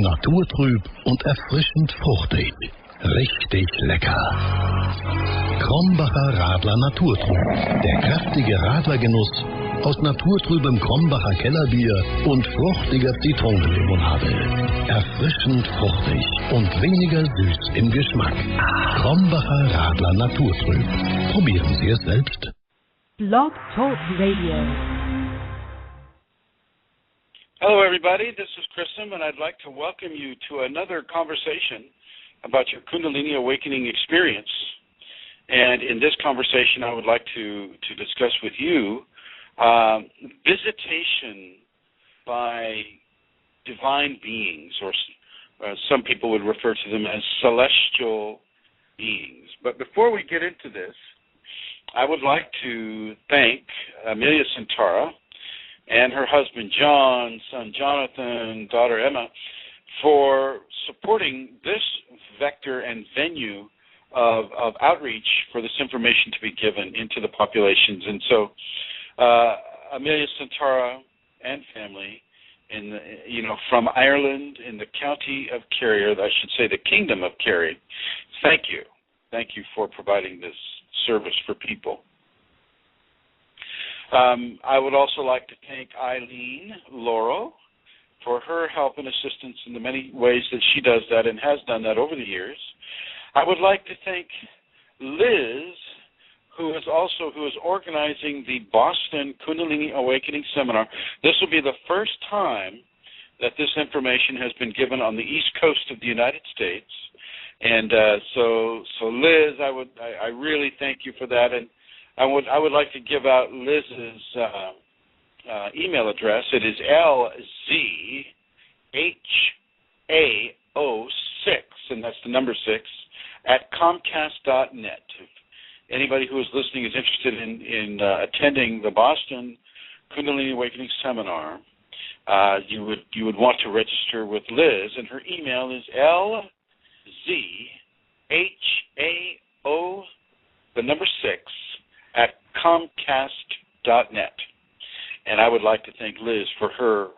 naturtrüb und erfrischend fruchtig. Richtig lecker. Krombacher Radler Naturtrüb. Der kräftige Radlergenuss aus naturtrübem Krombacher Kellerbier und fruchtiger Zitronenlimonade. Erfrischend fruchtig und weniger süß im Geschmack. Krombacher Radler Naturtrüb. Probieren Sie es selbst. Blog Talk Radio. Hello, everybody. This is Chrism, and I'd like to welcome you to another conversation about your Kundalini Awakening experience. And in this conversation, I would like to discuss with you visitation by divine beings, or some people would refer to them as celestial beings. But before we get into this, I would like to thank Amelia Santara and her husband John, son Jonathan, daughter Emma, for supporting this vector and venue of outreach for this information to be given into the populations. And so Amelia Santara and family from Ireland in the county of Kerry, or I should say the kingdom of Kerry, thank you. Thank you for providing this service for people. I would also like to thank Eileen Laurel for her help and assistance in the many ways that she does that and has done that over the years. I would like to thank Liz, who is organizing the Boston Kundalini Awakening Seminar. This will be the first time that this information has been given on the East Coast of the United States. And so Liz, I really thank you for that, and I would like to give out Liz's email address. It is LZHAO6, and that's the number 6, at Comcast.net. If anybody who is listening is interested in attending the Boston Kundalini Awakening Seminar, you would want to register with Liz, and her email is LZHAO, the number 6, at Comcast.net. And I would like to thank Liz for her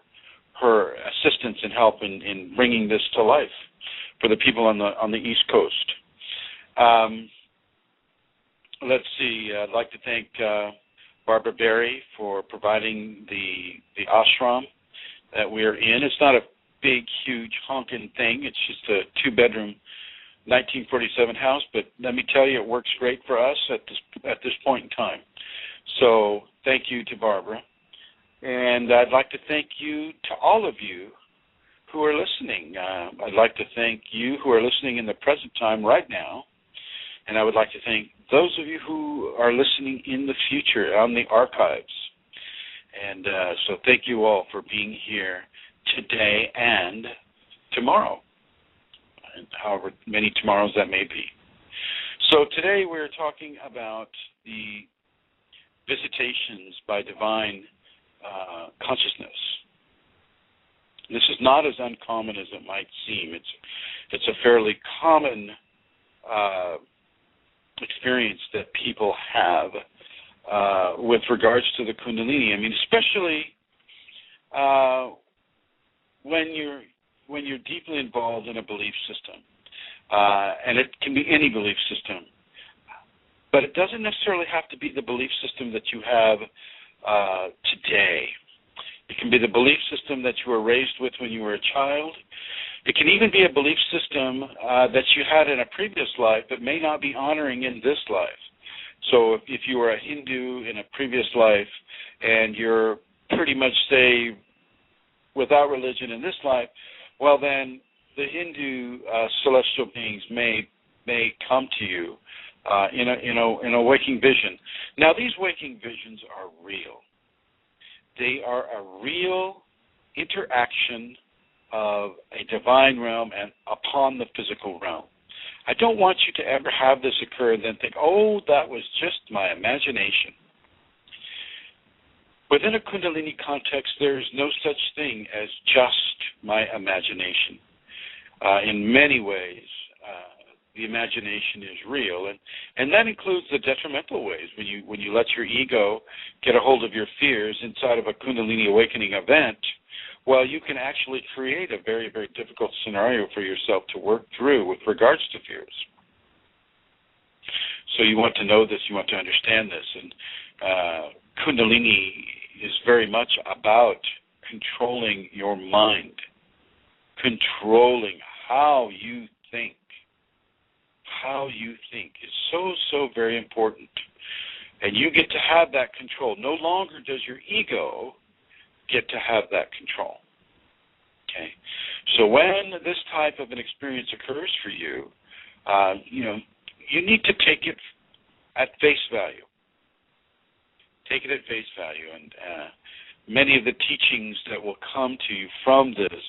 assistance and help in bringing this to life for the people on the East Coast. Let's see. I'd like to thank Barbara Berry for providing the ashram that we're in. It's not a big, huge, honking thing. It's just a 2-bedroom 1947 house, but let me tell you, it works great for us at this point in time. So thank you to Barbara. And I'd like to thank you to all of you who are listening. I'd like to thank you who are listening in the present time right now. And I would like to thank those of you who are listening in the future on the archives. And so thank you all for being here today and tomorrow, and however many tomorrows that may be. So today we're talking about the visitations by divine consciousness. This is not as uncommon as it might seem. It's a fairly common experience that people have with regards to the Kundalini. I mean, especially when you're deeply involved in a belief system, and it can be any belief system, but it doesn't necessarily have to be the belief system that you have today. It can be the belief system that you were raised with when you were a child. It can even be a belief system that you had in a previous life that may not be honoring in this life. So if you were a Hindu in a previous life and you're pretty much, say, without religion in this life, well then the Hindu celestial beings may come to you in a waking vision. Now these waking visions are real. They are a real interaction of a divine realm and upon the physical realm. I don't want you to ever have this occur and then think, oh, that was just my imagination. Within a Kundalini context, there is no such thing as just my imagination. In many ways, the imagination is real, and that includes the detrimental ways when you let your ego get a hold of your fears inside of a Kundalini awakening event, well, you can actually create a very, very difficult scenario for yourself to work through with regards to fears. So you want to know this, you want to understand this. And Kundalini is very much about controlling your mind, controlling how you think. How you think is so, so very important. And you get to have that control. No longer does your ego get to have that control. Okay? So when this type of an experience occurs for you, you need to take it at face value. Take it at face value. And many of the teachings that will come to you from this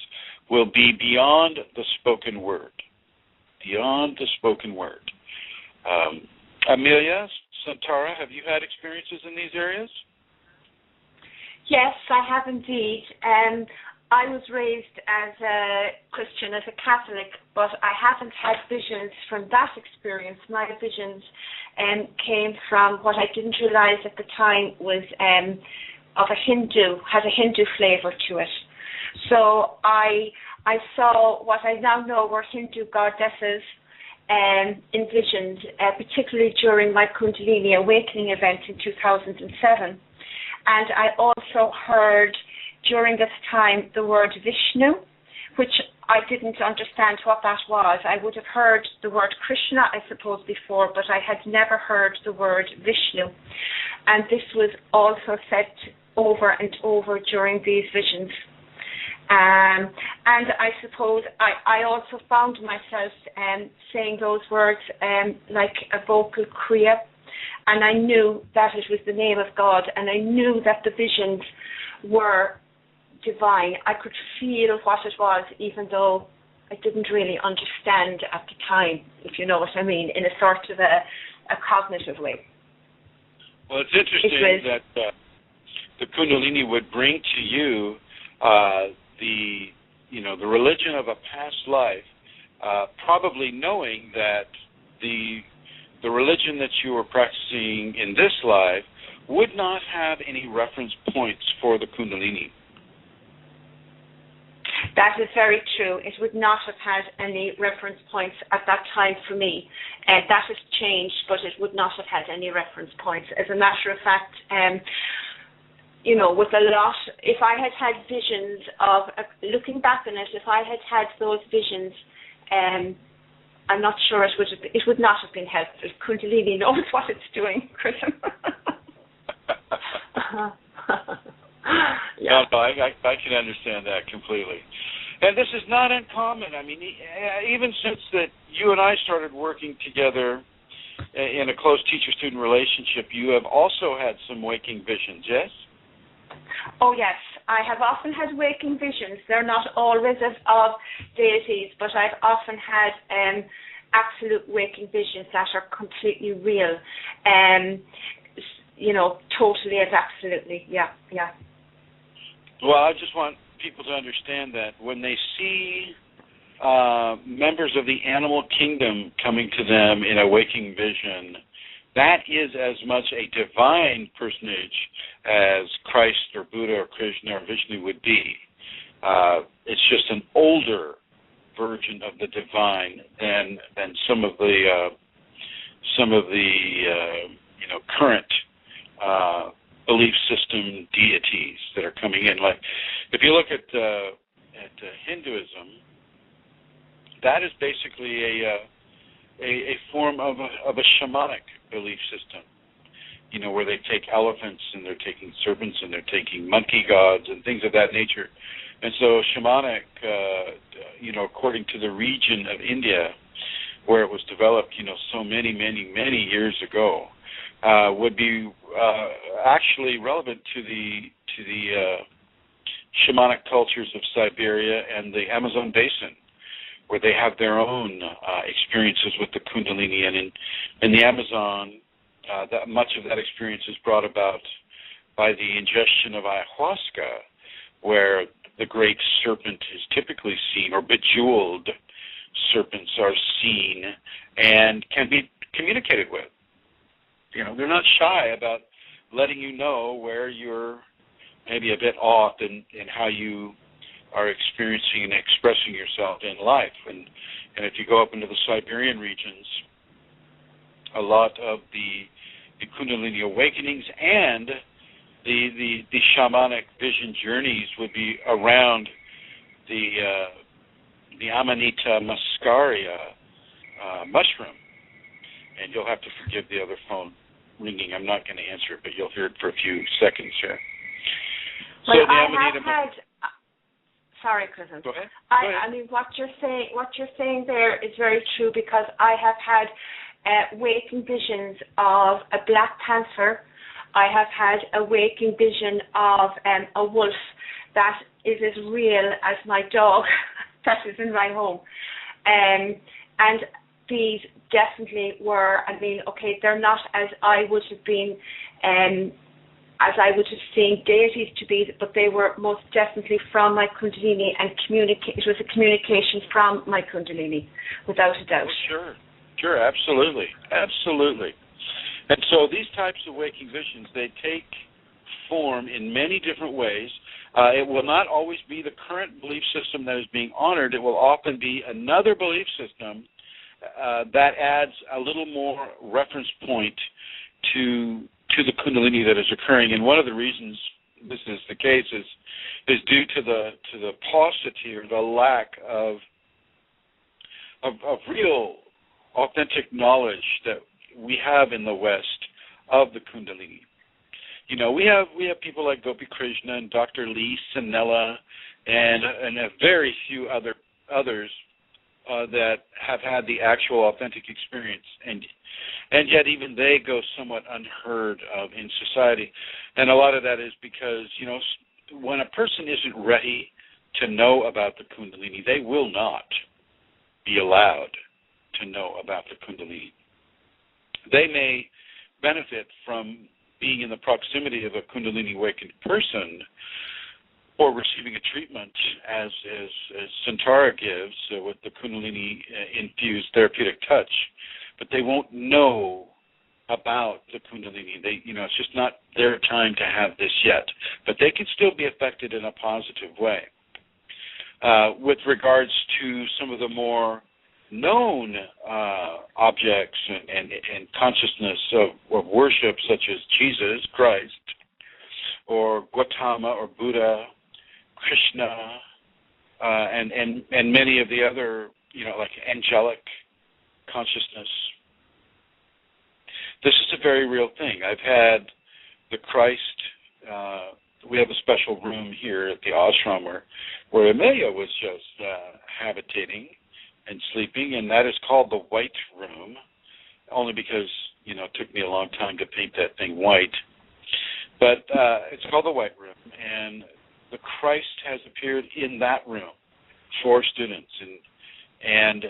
will be beyond the spoken word. Beyond the spoken word. Amelia, Santara, have you had experiences in these areas? Yes, I have indeed. I was raised as a Christian, as a Catholic, but I haven't had visions from that experience. My visions came from what I didn't realize at the time was of a Hindu, had a Hindu flavor to it. So I saw what I now know were Hindu goddesses envisioned, particularly during my Kundalini Awakening event in 2007. And I also heard during this time the word Vishnu, which I didn't understand what that was. I would have heard the word Krishna, I suppose, before, but I had never heard the word Vishnu. And this was also said over and over during these visions. And I suppose I also found myself saying those words like a vocal kriya, and I knew that it was the name of God, and I knew that the visions were divine. I could feel what it was, even though I didn't really understand at the time, if you know what I mean, in a sort of a cognitive way. Well, it's interesting that the Kundalini would bring to you the religion of a past life, probably knowing that the religion that you were practicing in this life would not have any reference points for the Kundalini. That is very true. It would not have had any reference points at that time for me. That has changed, but it would not have had any reference points. As a matter of fact, with a lot, if I had had visions of, looking back on it, if I had had those visions, I'm not sure it would not have been helpful. Kundalini knows what it's doing, Chris. Yeah. No, I can understand that completely. And this is not uncommon. I mean, even since that you and I started working together in a close teacher-student relationship, you have also had some waking visions, yes? Oh, yes. I have often had waking visions. They're not always of deities, but I've often had absolute waking visions that are completely real. Totally and absolutely. Yeah. Well, I just want people to understand that when they see members of the animal kingdom coming to them in a waking vision, that is as much a divine personage as Christ or Buddha or Krishna or Vishnu would be. It's just an older version of the divine than some of the current belief system deities that are coming in. Like, if you look at Hinduism, that is basically a form of a shamanic belief system. Where they take elephants and they're taking serpents and they're taking monkey gods and things of that nature. And so shamanic, according to the region of India where it was developed, so many, many, many years ago, would be actually relevant to the shamanic cultures of Siberia and the Amazon basin, where they have their own experiences with the Kundalini. And in the Amazon, that much of that experience is brought about by the ingestion of ayahuasca, where the great serpent is typically seen, or bejeweled serpents are seen and can be communicated with. They're not shy about letting you know where you're maybe a bit off in how you are experiencing and expressing yourself in life. And if you go up into the Siberian regions, a lot of the Kundalini awakenings and the shamanic vision journeys would be around the Amanita muscaria mushroom. And you'll have to forgive the other phone ringing. I'm not going to answer it, but you'll hear it for a few seconds here. Well, so I have had. Sorry, cousin. Go ahead. I mean, what you're saying there is very true, because I have had waking visions of a black panther. I have had a waking vision of a wolf that is as real as my dog that is in my home. And these definitely were, I mean, okay, they're not as I would have been, as I would have seen deities to be, but they were most definitely from my Kundalini, and it was a communication from my Kundalini, without a doubt. Well, sure, absolutely. And so these types of waking visions, they take form in many different ways. It will not always be the current belief system that is being honored. It will often be another belief system that adds a little more reference point to the Kundalini that is occurring. And one of the reasons this is the case is due to the paucity or the lack of real authentic knowledge that we have in the West of the Kundalini. You know, we have people like Gopi Krishna and Dr. Lee Sanella and a very few others that have had the actual authentic experience, and yet even they go somewhat unheard of in society. And a lot of that is because, you know, when a person isn't ready to know about the Kundalini, they will not be allowed to know about the Kundalini. They may benefit from being in the proximity of a Kundalini awakened person or receiving a treatment as Santara gives with the Kundalini infused therapeutic touch, but they won't know about the Kundalini. It's just not their time to have this yet, but they can still be affected in a positive way. With regards to some of the more known objects and consciousness of worship, such as Jesus Christ, or Gautama or Buddha, Krishna, and many of the other, like angelic consciousness. This is a very real thing. I've had the Christ. We have a special room here at the ashram where Amelia was just habitating and sleeping, and that is called the White Room, only because, it took me a long time to paint that thing white. But it's called the White Room, and the Christ has appeared in that room for students. And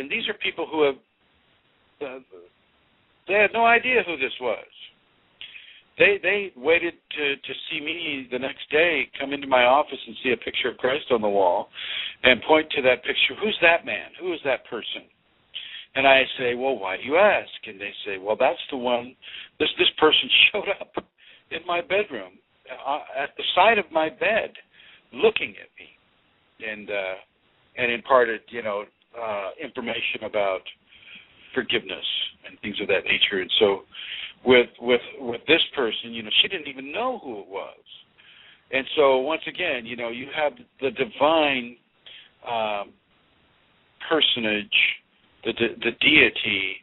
these are people who have, they had no idea who this was. They waited to see me the next day, come into my office and see a picture of Christ on the wall and point to that picture. Who's that man? Who is that person? And I say, well, why do you ask? And they say, well, that's the one. This person showed up in my bedroom, at the side of my bed, looking at me, and imparted, information about forgiveness and things of that nature. And so, with this person, she didn't even know who it was. And so, once again, you have the divine personage, the deity,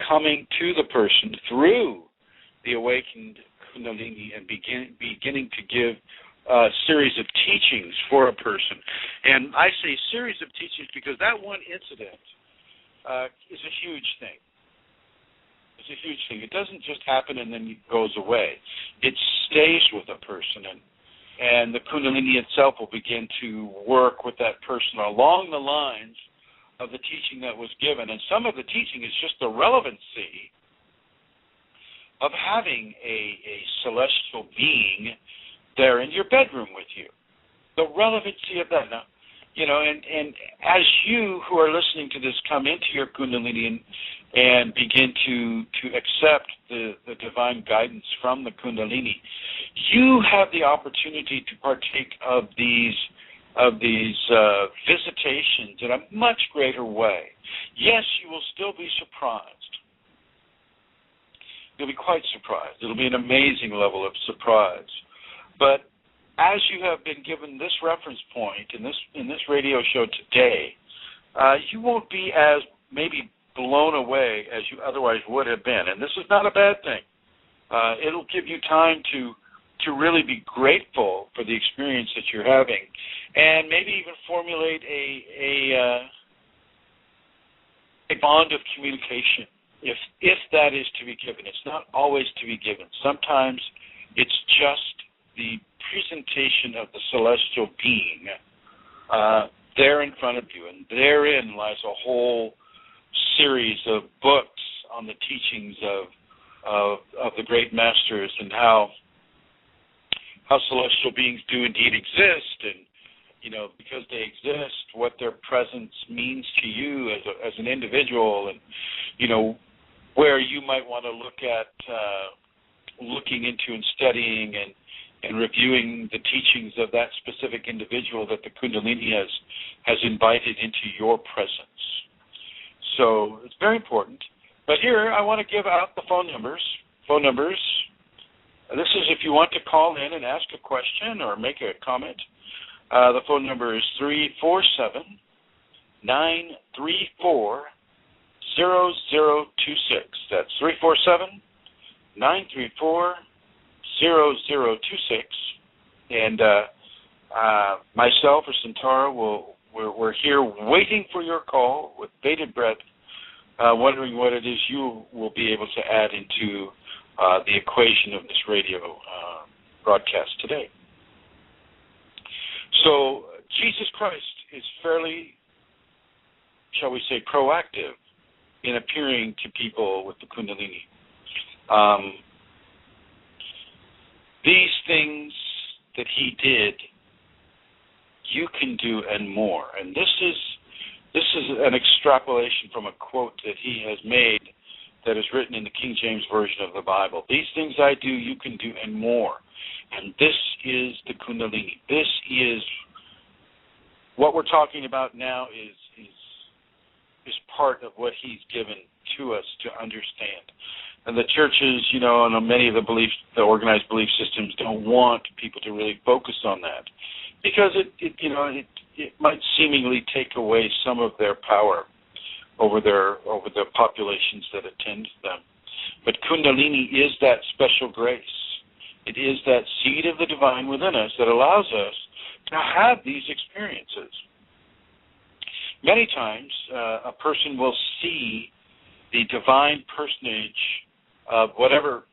coming to the person through the awakened Kundalini and beginning to give a series of teachings for a person. And I say series of teachings because that one incident is a huge thing. It's a huge thing. It doesn't just happen and then it goes away. It stays with a person, and the Kundalini itself will begin to work with that person along the lines of the teaching that was given. And some of the teaching is just the relevancy of having a celestial being there in your bedroom with you. The relevancy of that. Now, and as you who are listening to this come into your Kundalini and begin to accept the divine guidance from the Kundalini, you have the opportunity to partake of these visitations in a much greater way. Yes, you will still be surprised. You'll be quite surprised. It'll be an amazing level of surprise. But as you have been given this reference point in this radio show today, you won't be as maybe blown away as you otherwise would have been. And this is not a bad thing. It'll give you time to really be grateful for the experience that you're having, and maybe even formulate a bond of communication, if that is to be given. It's not always to be given. Sometimes it's just the presentation of the celestial being there in front of you, and therein lies a whole series of books on the teachings of the great masters, and how celestial beings do indeed exist, and because they exist, what their presence means to you as an individual, and where you might want to look at looking into and studying and reviewing the teachings of that specific individual that the Kundalini has invited into your presence. So it's very important. But here I want to give out the phone numbers. This is if you want to call in and ask a question or make a comment. The phone number is 347-934-0026. That's 347-934-0026. And myself or Centaura we're here waiting for your call with bated breath, wondering what it is you will be able to add into the equation of this radio broadcast today. So Jesus Christ is fairly, shall we say, proactive in appearing to people with the Kundalini. These things that he did, you can do and more. And this is an extrapolation from a quote that he has made that is written in the King James Version of the Bible. These things I do, you can do and more. And this is the Kundalini. This is what we're talking about now is part of what he's given to us to understand. And the churches, and many of the organized belief systems don't want people to really focus on that, because it might seemingly take away some of their power over the populations that attend them. But Kundalini is that special grace. It is that seed of the divine within us that allows us to have these experiences. Many times, a person will see the divine personage of whatever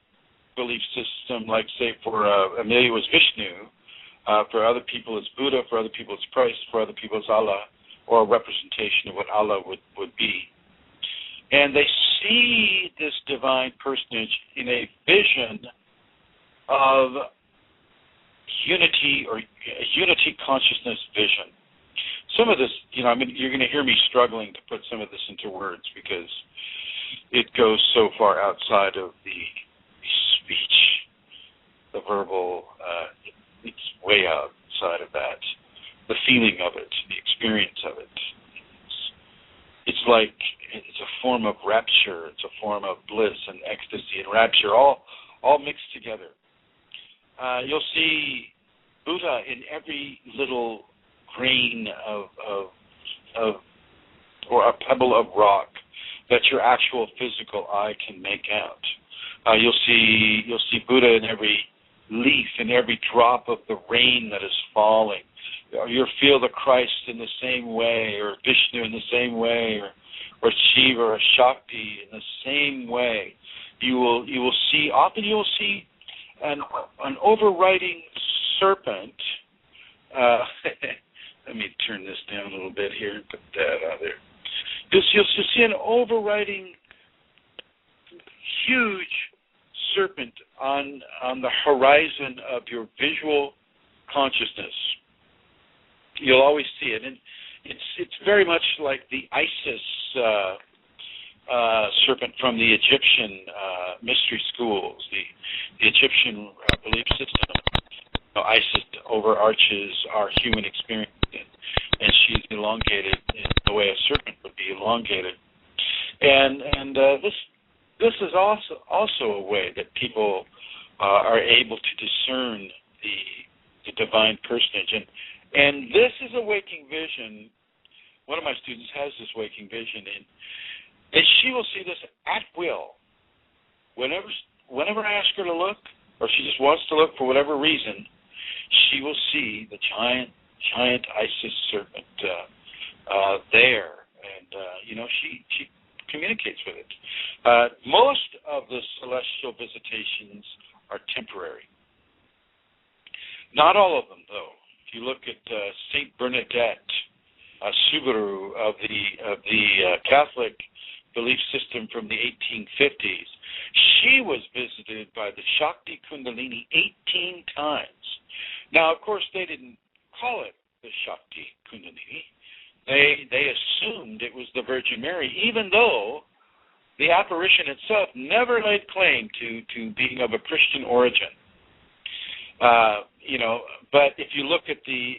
belief system, like say for Amelia was Vishnu, for other people it's Buddha, for other people it's Christ, for other people it's Allah, or a representation of what Allah would be. And they see this divine personage in a vision of unity, or a unity consciousness vision. Some of this, you're going to hear me struggling to put some of this into words, because it goes so far outside of the speech, the verbal, it's way outside of that. The feeling of it, the experience of it. It's like, it's a form of rapture, it's a form of bliss and ecstasy and rapture, all mixed together. You'll see Buddha in every little grain or a pebble of rock that your actual physical eye can make out. You'll see Buddha in every leaf, in every drop of the rain that is falling. You'll feel the Christ in the same way, or Vishnu in the same way, or Shiva or Shakti in the same way. You will see an overriding serpent. Let me turn this down a little bit here and put that out there. You'll see an overriding huge serpent on the horizon of your visual consciousness. You'll always see it, and it's very much like the Isis serpent from the Egyptian mystery schools, the Egyptian belief system. Isis overarches our human experience, and she's elongated in the way a serpent would be elongated. And this is also a way that people are able to discern the divine personage. And this is a waking vision. One of my students has this waking vision, and she will see this at will. Whenever I ask her to look, or she just wants to look for whatever reason, she will see the giant Isis serpent there, and she communicates with it. Most of the celestial visitations are temporary. Not all of them, though. If you look at Saint Bernadette Subaru of the Catholic belief system from the 1850s, she was visited by the Shakti Kundalini 18 times. Now, of course, they didn't call it the Shakti Kundalini. They assumed it was the Virgin Mary, even though the apparition itself never laid claim to being of a Christian origin. But if you look at the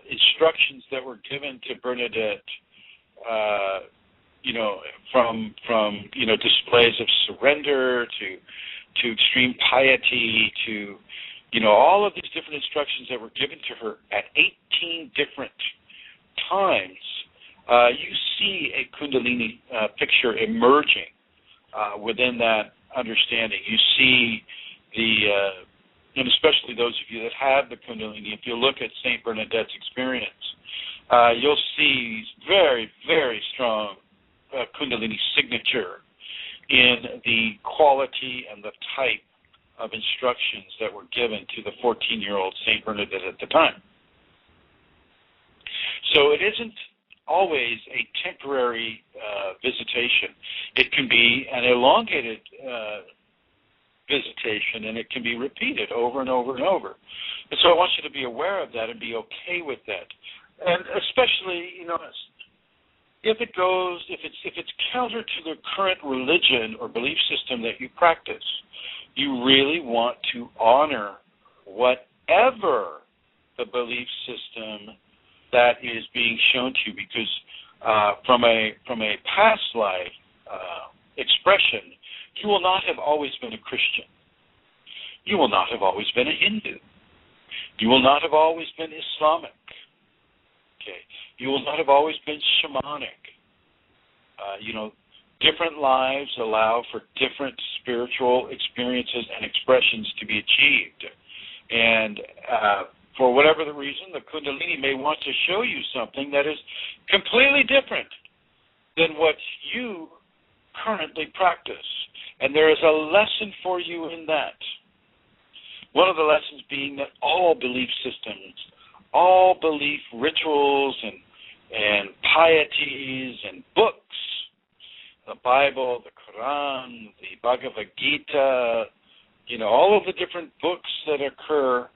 instructions that were given to Bernadette, from displays of surrender to extreme piety to all of these different instructions that were given to her at 18 different times, you see a Kundalini picture emerging within that understanding. You see and especially those of you that have the Kundalini, if you look at St. Bernadette's experience, you'll see very, very strong Kundalini signature in the quality and the type of instructions that were given to the 14-year-old St. Bernadette at the time. So it isn't always a temporary visitation. It can be an elongated visitation, and it can be repeated over and over and over. And so I want you to be aware of that and be okay with that. And especially, if it's counter to the current religion or belief system that you practice, you really want to honor whatever the belief system that is being shown to you, because from a past life expression, you will not have always been a Christian. You will not have always been a Hindu. You will not have always been Islamic. Okay. You will not have always been shamanic. Different lives allow for different spiritual experiences and expressions to be achieved. And for whatever the reason, the Kundalini may want to show you something that is completely different than what you currently practice. And there is a lesson for you in that. One of the lessons being that all belief systems, all belief rituals and pieties and books, the Bible, the Quran, the Bhagavad Gita, all of the different books that occur,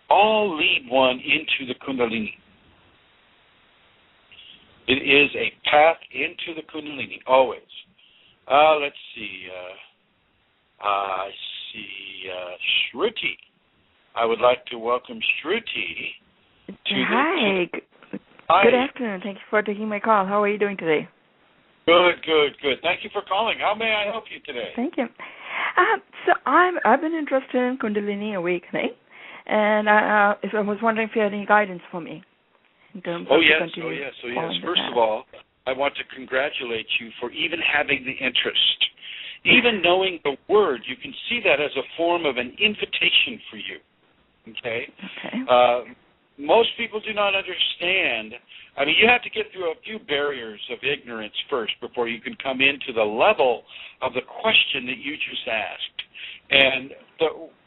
all lead one into the Kundalini. It is a path into the Kundalini, always. Let's see. I see Shruti. I would like to welcome Shruti to Hi. Hi. Good afternoon. Thank you for taking my call. How are you doing today? Good. Thank you for calling. How may I help you today? Thank you. So I've been interested in Kundalini Awakening, and I was wondering if you had any guidance for me in terms of continuing. First of all, I want to congratulate you for even having the interest. Even knowing the word, you can see that as a form of an invitation for you. Okay? Most people do not understand. I mean, you have to get through a few barriers of ignorance first before you can come into the level of the question that you just asked. And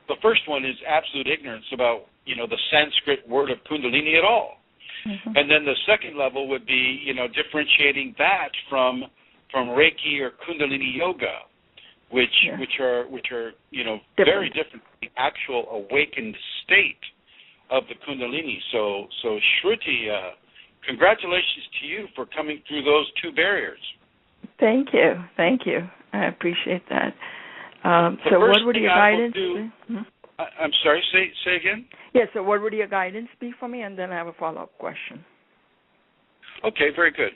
the first one is absolute ignorance about, the Sanskrit word of Kundalini at all. Mm-hmm. And then the second level would be, differentiating that from Reiki or Kundalini yoga, which are very different from the actual awakened state of the Kundalini. So Shruti, congratulations to you for coming through those two barriers. Thank you. I appreciate that. So what would your guidance be? I'm sorry, say again? Yeah, so what would your guidance be for me? And then I have a follow-up question. Okay, very good.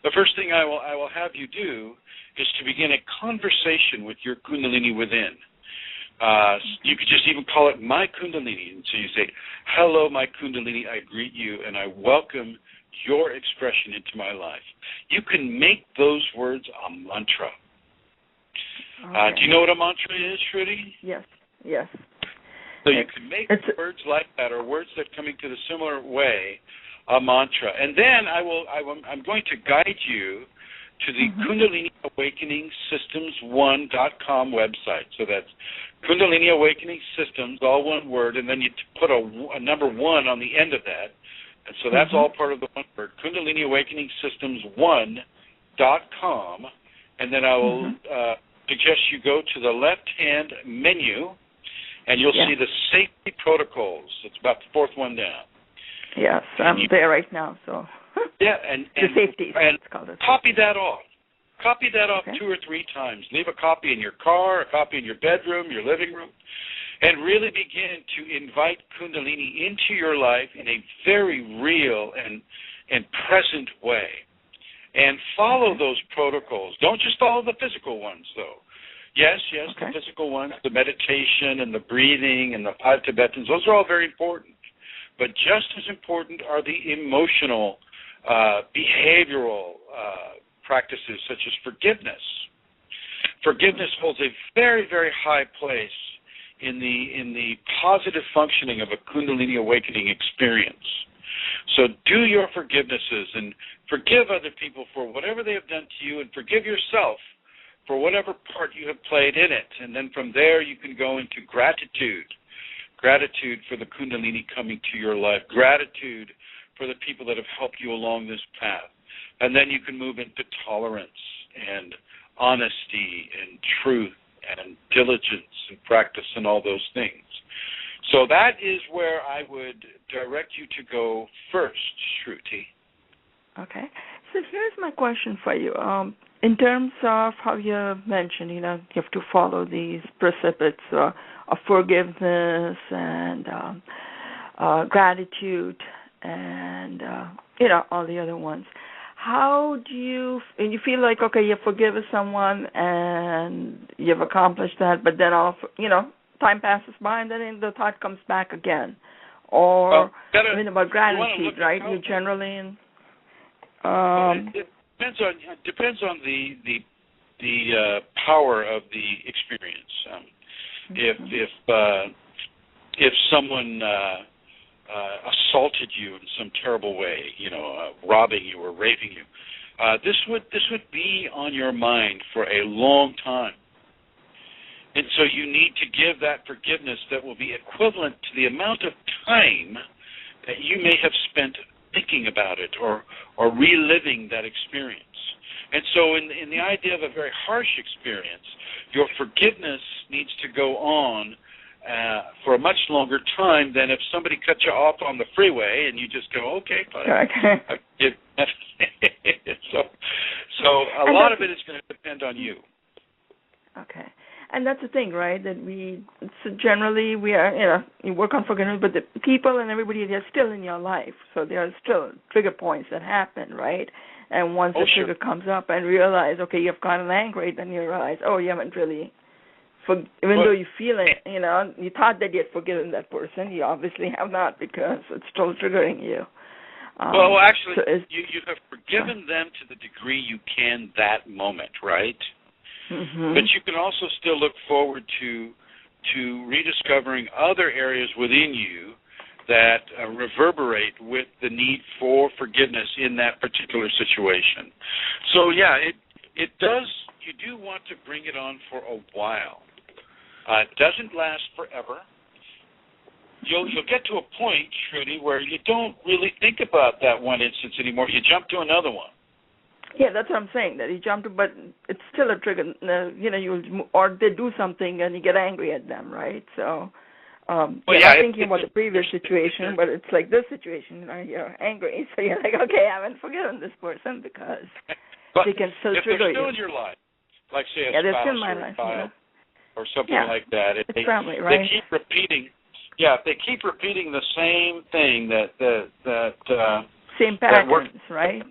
The first thing I will have you do is to begin a conversation with your Kundalini within. You could just even call it my Kundalini. And so you say, hello, my Kundalini, I greet you, and I welcome your expression into my life. You can make those words a mantra. Okay. Do you know what a mantra is, Shruti? Yes. So you can make words like that, or words that come into the similar way, a mantra. And then I'm going to guide you to the Kundalini Awakening Systems1.com website. So that's Kundalini Awakening Systems, all one word, and then you put a number 1 on the end of that. And so that's all part of the one word, Kundalini Awakening Systems1.com. And then I will suggest you go to the left-hand menu, and you'll see the safety protocols. It's about the 4th one down. Yes, I'm there right now. So and the safety. And copy that off. Copy that off 2 or 3 times. Leave a copy in your car, a copy in your bedroom, your living room, and really begin to invite Kundalini into your life in a very real and present way. And follow those protocols. Don't just follow the physical ones, though. Yes, the physical ones, the meditation and the breathing and the 5 Tibetans, those are all very important. But just as important are the emotional, behavioral practices such as forgiveness. Forgiveness holds a very, very high place in the positive functioning of a Kundalini awakening experience. So do your forgivenesses and forgive other people for whatever they have done to you, and forgive yourself for whatever part you have played in it. And then from there you can go into gratitude. Gratitude for the Kundalini coming to your life. Gratitude for the people that have helped you along this path. And then you can move into tolerance and honesty and truth and diligence and practice and all those things. So that is where I would direct you to go first, Shruti. Okay. So here's my question for you. In terms of how you mentioned, you have to follow these precepts of forgiveness and gratitude and, all the other ones. How do you feel like, okay, you've forgiven someone and you've accomplished that, but then time passes by and then the thought comes back again? Or, about gratitude, right? You generally... it depends on the power of the experience. If someone assaulted you in some terrible way, robbing you or raping you, this would be on your mind for a long time. And so you need to give that forgiveness that will be equivalent to the amount of time that you may have spent thinking about it or reliving that experience. And so in the idea of a very harsh experience, your forgiveness needs to go on for a much longer time than if somebody cut you off on the freeway and you just go, okay, fine. So a lot of it is going to depend on you. Okay. And that's the thing, right, that generally we are, you work on forgiveness, but the people and everybody, they're still in your life. So there are still trigger points that happen, right? And once the trigger comes up and realize, okay, you've gotten angry, then you realize, you haven't really, even though you feel it, you thought that you had forgiven that person, you obviously have not because it's still triggering you. Well, actually, you have forgiven them to the degree you can that moment, right? Mm-hmm. But you can also still look forward to rediscovering other areas within you that reverberate with the need for forgiveness in that particular situation. So, it does. You do want to bring it on for a while. It doesn't last forever. You'll get to a point, Shruti, where you don't really think about that one instance anymore. You jump to another one. Yeah, that's what I'm saying, that you jump to, but it's still a trigger, or they do something and you get angry at them, right? So You're not thinking about the previous situation, but it's like this situation, you're angry, so you're like, okay, I haven't forgiven this person because they can still trigger you. If they're still in your life, like say a they're spouse still in my or a life, child or something like that, if it's family, right? they keep repeating, if they keep repeating the same thing same patterns, right?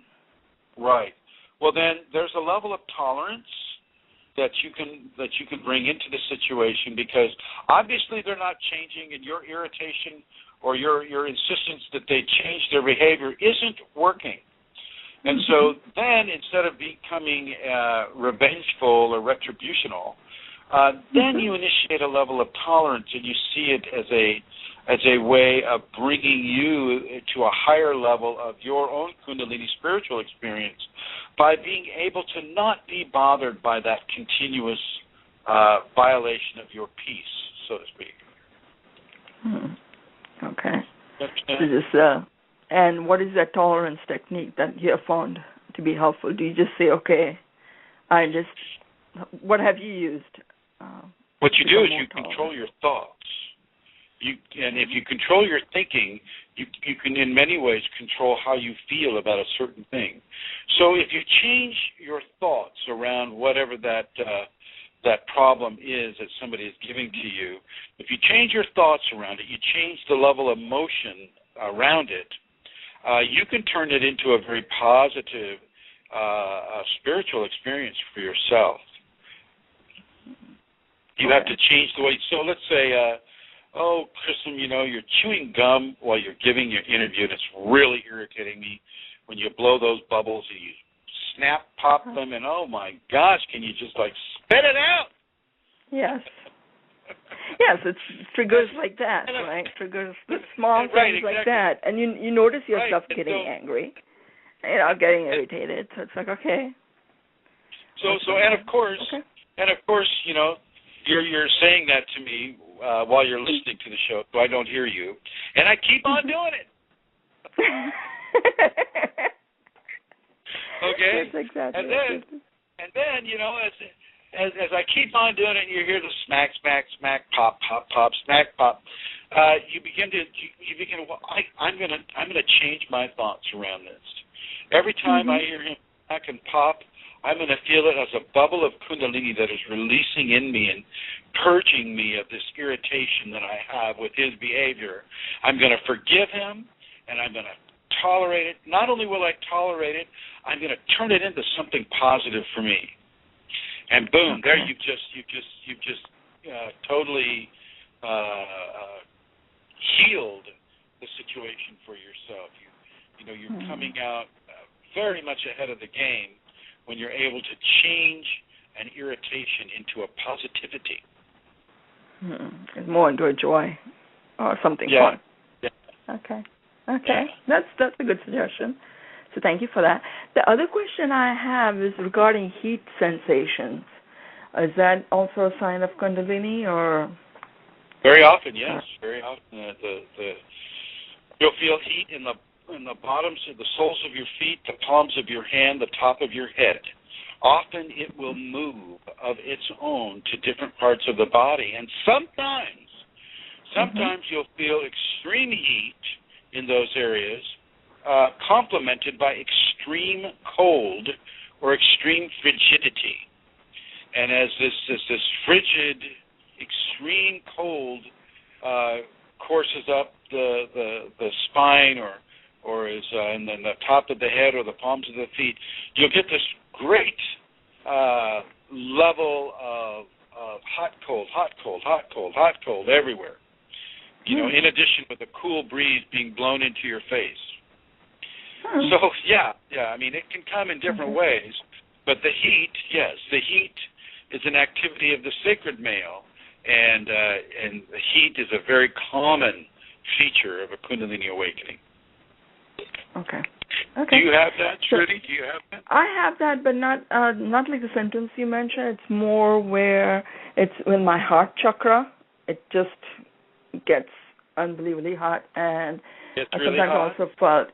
Right. Well, then there's a level of tolerance that you can bring into the situation, because obviously they're not changing, and your irritation or your insistence that they change their behavior isn't working. And so then, instead of becoming revengeful or retributional, then you initiate a level of tolerance, and you see it as a way of bringing you to a higher level of your own Kundalini spiritual experience by being able to not be bothered by that continuous violation of your peace, so to speak. Okay. And what is that tolerance technique that you have found to be helpful? Do you just say, okay, what have you used? What you do is you control your thoughts. And if you control your thinking, you can in many ways control how you feel about a certain thing. So if you change your thoughts around whatever that problem is that somebody is giving to you, if you change your thoughts around it, you change the level of motion around it, you can turn it into a very positive spiritual experience for yourself. You have to change the way. So let's say, Kristen, you're chewing gum while you're giving your interview, and it's really irritating me when you blow those bubbles and you snap pop them, and oh my gosh, can you just spit it out? Yes. Yes, it's triggers like that, right? Triggers the small things like that, and you notice yourself getting angry, getting irritated. So it's like, okay. And of course, you're saying that to me while you're listening to the show, so I don't hear you, and I keep on doing it. Okay. That's exactly. And then as I keep on doing it, and you hear the smack, smack, smack, pop, pop, pop, smack, pop. You begin to. Well, I'm gonna change my thoughts around this. Every time I hear him smack and pop, I'm going to feel it as a bubble of Kundalini that is releasing in me and purging me of this irritation that I have with his behavior. I'm going to forgive him, and I'm going to tolerate it. Not only will I tolerate it, I'm going to turn it into something positive for me. And boom, there you've just totally healed the situation for yourself. You're coming out very much ahead of the game when you're able to change an irritation into a positivity. It's more into a joy or something fun. Yeah. Okay. Yeah. That's a good suggestion. So thank you for that. The other question I have is regarding heat sensations. Is that also a sign of Kundalini, or? Very often, yes. Very often, you'll feel heat in the bottoms of the soles of your feet, the palms of your hand, the top of your head. Often it will move of its own to different parts of the body, and sometimes you'll feel extreme heat in those areas, complemented by extreme cold or extreme frigidity. And as this frigid, extreme cold courses up the spine or is in the top of the head or the palms of the feet, you'll get this great level of hot, cold, hot, cold, hot, cold, hot, cold everywhere. In addition with a cool breeze being blown into your face. So, I mean, it can come in different ways. But the heat is an activity of the sacred male, and the heat is a very common feature of a Kundalini awakening. Okay. Do you have that, Shruti? Do you have that? I have that, but not like the sentence you mentioned. It's more where it's in my heart chakra. It just gets unbelievably hot, and it's I really sometimes hot? also felt,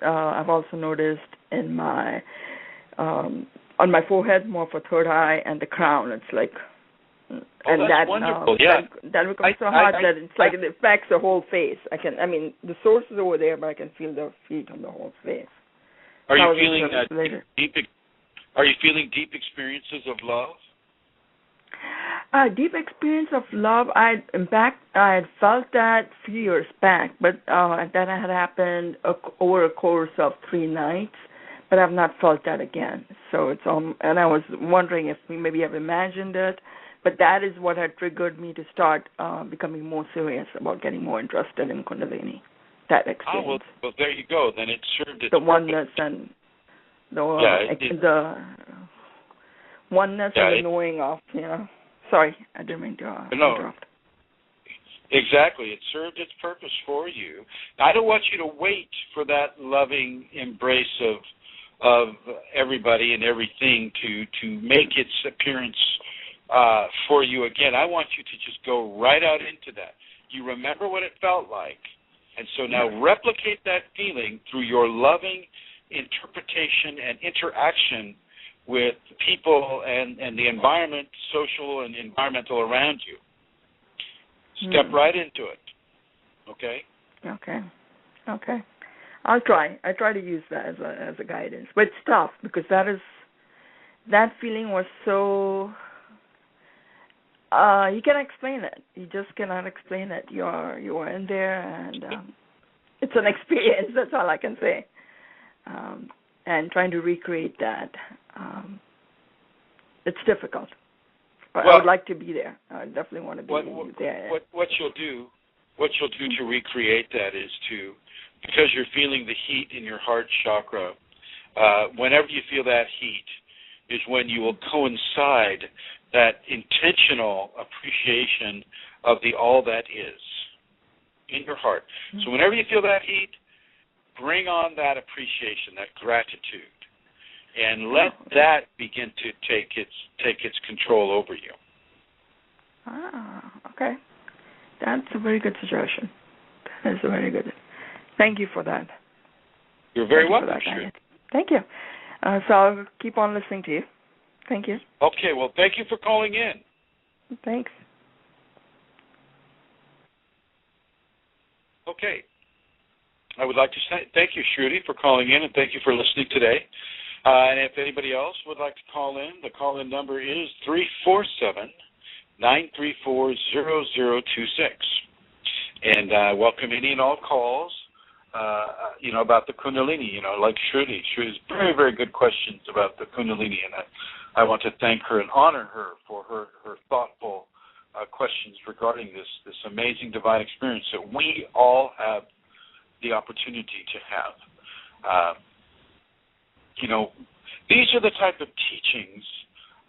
I've also noticed in my on my forehead, more for third eye, and the crown. It's like And that's wonderful. Yeah. That becomes so hot that it's like it affects the whole face. The source is over there, but I can feel the heat on the whole face. Are you feeling Are you feeling deep experiences of love? Deep experience of love. I had felt that a few years back, but that had happened over a course of 3 nights. But I've not felt that again. So it's and I was wondering if maybe I've imagined it. But that is what had triggered me to start becoming more serious about getting more interested in Kundalini. That experience. Oh, well, there you go. Then it served its the oneness and the oneness and the knowing of, Sorry, I didn't mean to interrupt. Exactly. It served its purpose for you. I don't want you to wait for that loving embrace of everybody and everything to make its appearance for you again. I want you to just go right out into that. You remember what it felt like, and so now replicate that feeling through your loving interpretation and interaction with people and the environment, social and environmental around you. Step right into it. Okay? Okay. I'll try. I try to use that as a guidance. But it's tough because that feeling was so you can't explain it. You just cannot explain it. You are in there, and it's an experience. That's all I can say. And trying to recreate that, it's difficult. But I would like to be there. I definitely want to be there. What you'll do to recreate that is because you're feeling the heat in your heart chakra, whenever you feel that heat is when you will coincide that intentional appreciation of the all that is in your heart. Mm-hmm. So whenever you feel that heat, bring on that appreciation, that gratitude, and let that begin to take its control over you. Okay. That's a very good suggestion. That is very good. Thank you for that. You're very welcome, Shruti. Thank you. So I'll keep on listening to you. Thank you. Okay, well, thank you for calling in. Thanks. Okay. I would like to say thank you, Shruti, for calling in, and thank you for listening today. And if anybody else would like to call in, the call-in number is 347-934-0026. And I welcome any and all calls, about the Kundalini, like Shruti. Shruti has very, very good questions about the Kundalini, and I want to thank her and honor her for her thoughtful questions regarding this amazing divine experience that we all have the opportunity to have. These are the type of teachings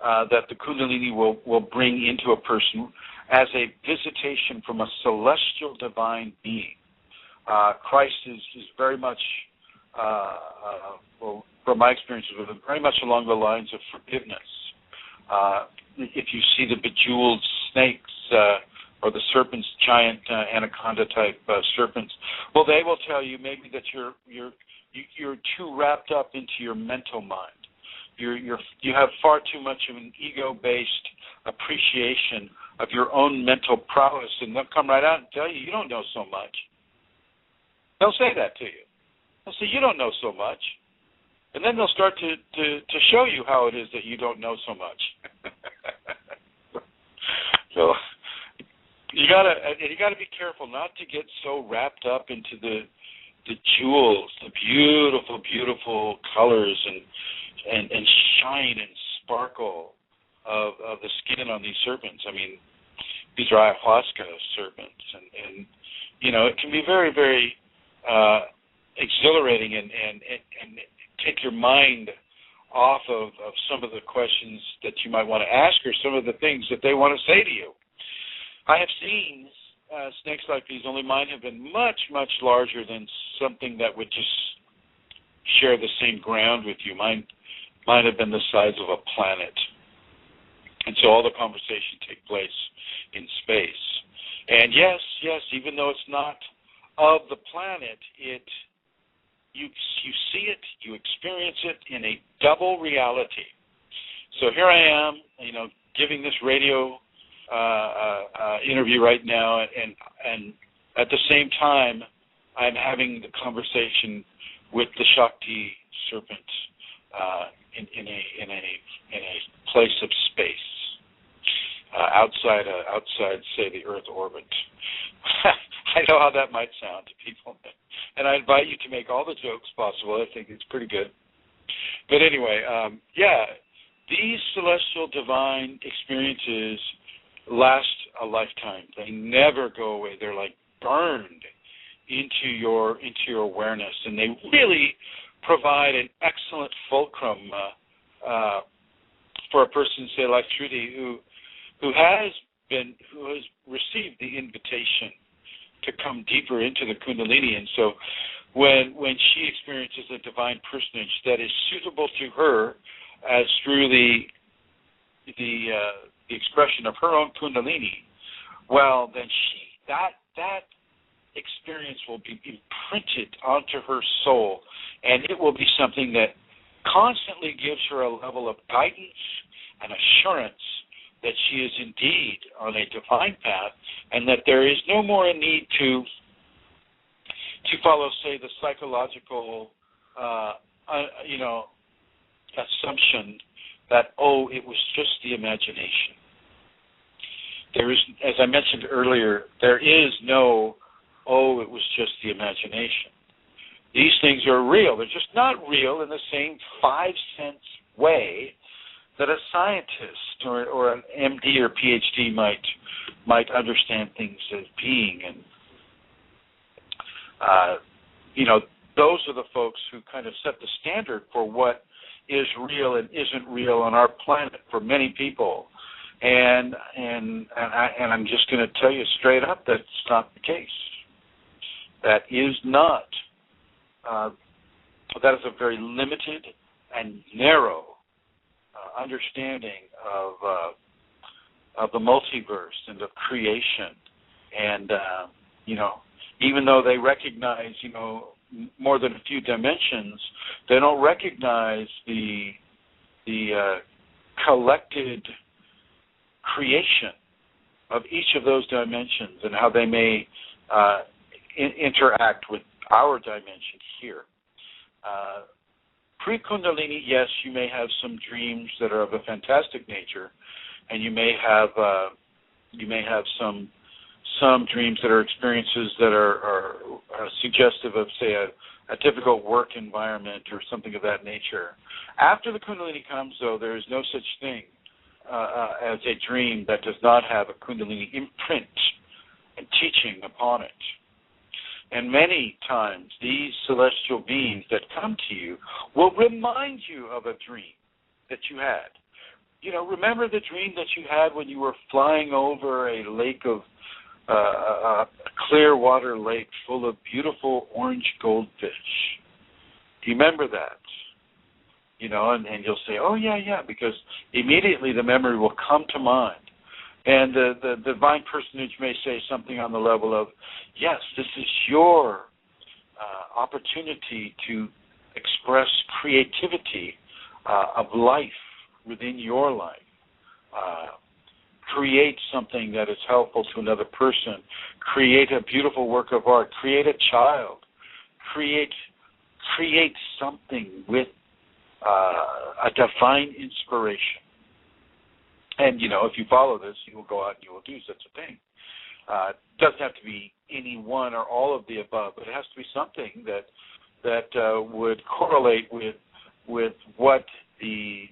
that the Kundalini will bring into a person as a visitation from a celestial divine being. Christ is very much, from my experience with him, very much along the lines of forgiveness. If you see the bejeweled snakes or the serpents, giant anaconda-type serpents, well, they will tell you maybe that you're too wrapped up into your mental mind. You have far too much of an ego-based appreciation of your own mental prowess, and they'll come right out and tell you don't know so much. They'll say that to you. They'll say you don't know so much, and then they'll start to show you how it is that you don't know so much. So you gotta be careful not to get so wrapped up into the jewels, the beautiful, beautiful colors and shine and sparkle of the skin on these serpents. I mean, these are ayahuasca serpents, and it can be very, very exhilarating and take your mind off of some of the questions that you might want to ask or some of the things that they want to say to you. I have seen snakes like these, only mine have been much, much larger than something that would just share the same ground with you. Mine have been the size of a planet. And so all the conversation take place in space. And yes, even though it's not of the planet, you see it, you experience it in a double reality. So here I am, giving this radio interview right now, and at the same time, I'm having the conversation with the Shakti serpent in a place of space outside, say, the Earth orbit. I know how that might sound to people, and I invite you to make all the jokes possible. I think it's pretty good. But anyway, these celestial divine experiences last a lifetime. They never go away. They're like burned into your awareness, and they really provide an excellent fulcrum for a person, say, like Trudy, who has received the invitation to come deeper into the Kundalini. And so when she experiences a divine personage that is suitable to her as through the expression of her own Kundalini, well, then that experience will be imprinted onto her soul, and it will be something that constantly gives her a level of guidance and assurance that she is indeed on a divine path, and that there is no more a need to follow, say, the psychological, assumption that, it was just the imagination. There is, as I mentioned earlier, there is no, it was just the imagination. These things are real. They're just not real in the same 5-sense way that a scientist or an MD or PhD might understand things as being. And those are the folks who kind of set the standard for what is real and isn't real on our planet for many people. And I'm just going to tell you straight up that's not the case. That is not. That is a very limited and narrow understanding of the multiverse and of creation. And even though they recognize more than a few dimensions, they don't recognize the collected creation of each of those dimensions and how they may interact with our dimension here. Pre-Kundalini, yes, you may have some dreams that are of a fantastic nature, and you may have some dreams that are experiences that are suggestive of, say, a difficult work environment or something of that nature. After the Kundalini comes, though, there is no such thing as a dream that does not have a Kundalini imprint and teaching upon it. And many times, these celestial beings that come to you will remind you of a dream that you had. Remember the dream that you had when you were flying over a lake of a clear water lake full of beautiful orange goldfish. Do you remember that? And you'll say, oh, yeah, because immediately the memory will come to mind. And the divine personage may say something on the level of, yes, this is your opportunity to express creativity of life within your life. Create something that is helpful to another person. Create a beautiful work of art. Create a child. Create something with a divine inspiration. And, if you follow this, you will go out and you will do such a thing. It doesn't have to be any one or all of the above, but it has to be something that would correlate with what the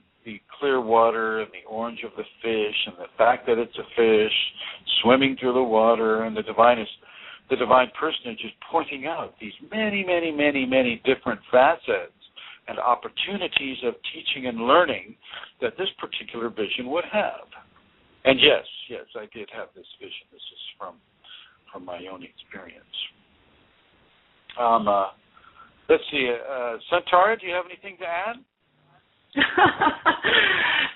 clear water and the orange of the fish and the fact that it's a fish swimming through the water, and the divine personage is pointing out these many, many, many, many different facets and opportunities of teaching and learning that this particular vision would have. And yes, I did have this vision. This is from my own experience. Let's see. Santara, do you have anything to add?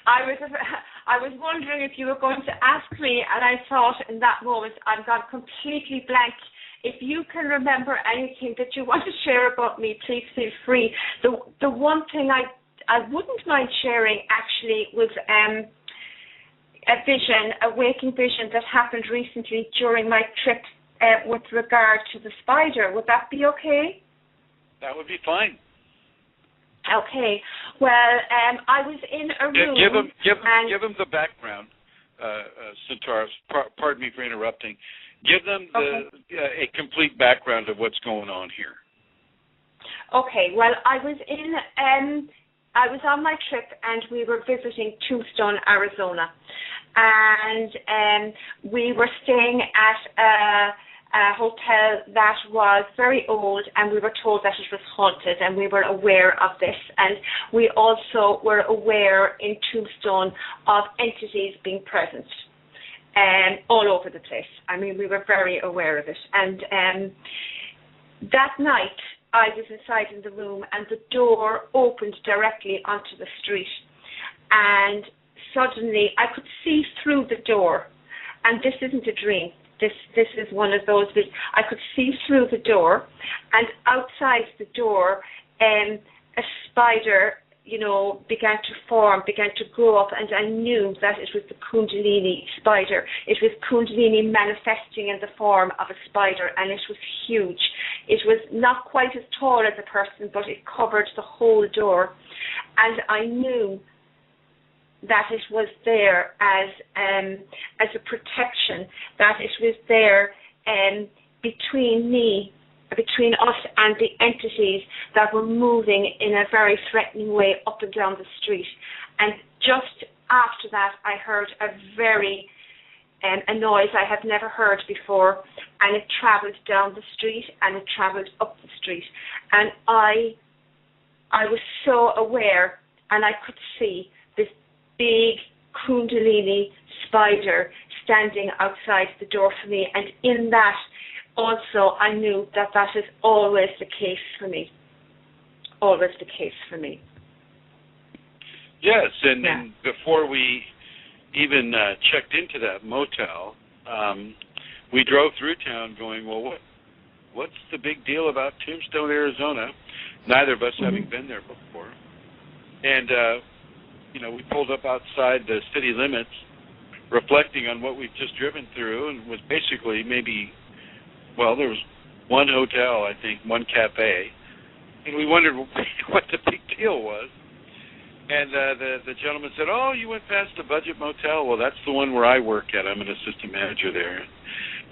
I was wondering if you were going to ask me, and I thought in that moment I've gone completely blank. If you can remember anything that you want to share about me, please feel free. The one thing I wouldn't mind sharing actually was, a waking vision that happened recently during my trip with regard to the spider. Would that be okay? That would be fine. Okay. Well, I was in a room. Give them the background, Centaurus. Pardon me for interrupting. Give them a complete background of what's going on here. Okay. Well, I was on my trip and we were visiting Tombstone, Arizona, and we were staying at a hotel that was very old, and we were told that it was haunted, and we were aware of this. And we also were aware in Tombstone of entities being present all over the place. I mean, we were very aware of it. And that night, I was inside in the room, and the door opened directly onto the street. And suddenly, I could see through the door. And this isn't a dream. This is one of those. I could see through the door, and outside the door, a spider, began to form, began to grow up, and I knew that it was the Kundalini spider. It was Kundalini manifesting in the form of a spider, and it was huge. It was not quite as tall as a person, but it covered the whole door, and I knew that it was there as a protection, that it was there between us and the entities that were moving in a very threatening way up and down the street. And just after that, I heard a noise I had never heard before, and it travelled down the street and it travelled up the street. And I was so aware, and I could see this big Kundalini spider standing outside the door for me, and in that also I knew that is always the case for me. Always the case for me. Yes, and before we even checked into that motel, we drove through town going, well, what's the big deal about Tombstone, Arizona? Neither of us having been there before. And we pulled up outside the city limits, reflecting on what we've just driven through, and was basically there was one hotel, I think, one cafe, and we wondered what the big deal was. And the gentleman said, "Oh, you went past the budget motel? Well, that's the one where I work at. I'm an assistant manager there."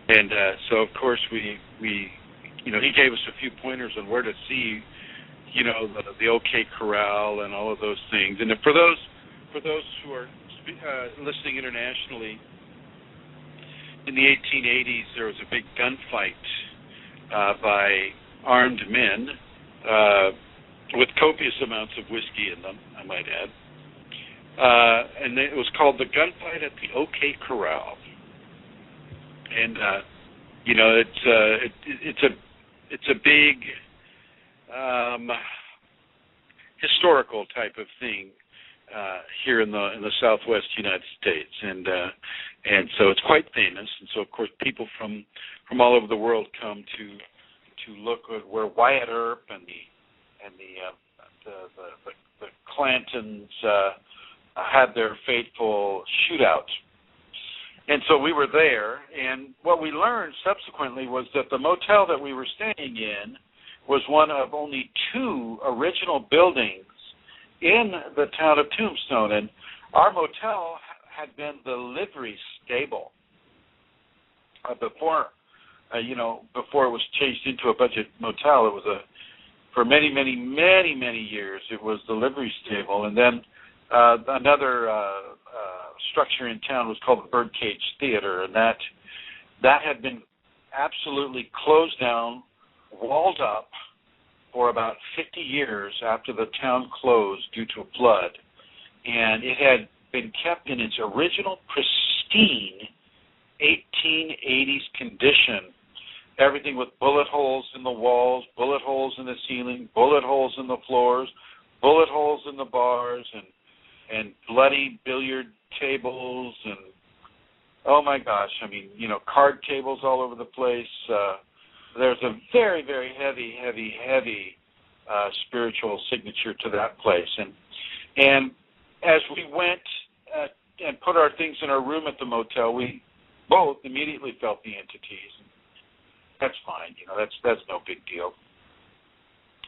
And so, of course, we he gave us a few pointers on where to see, the OK Corral and all of those things. And for those who are listening internationally, in the 1880s there was a big gunfight by armed men with copious amounts of whiskey in them, I might add. And it was called the gunfight at the OK Corral. And it's a big historical type of thing here in the Southwest United States, and so it's quite famous. And so, of course, people from all over the world come to look at where Wyatt Earp and the Clantons had their fateful shootout. And so we were there, and what we learned subsequently was that the motel that we were staying in was one of only 2 original buildings in the town of Tombstone. And our motel had been the livery stable before it was changed into a budget motel. It was for many, many, many, many years, it was the livery stable. And then another structure in town was called the Birdcage Theater, and that had been absolutely closed down, walled up for about 50 years after the town closed due to a flood. And it had been kept in its original pristine 1880s condition. Everything with bullet holes in the walls, bullet holes in the ceiling, bullet holes in the floors, bullet holes in the bars, and bloody billiard tables, and oh my gosh, card tables all over the place. There's a very, very heavy spiritual signature to that place. And as we went and put our things in our room at the motel, we both immediately felt the entities. That's fine, that's no big deal.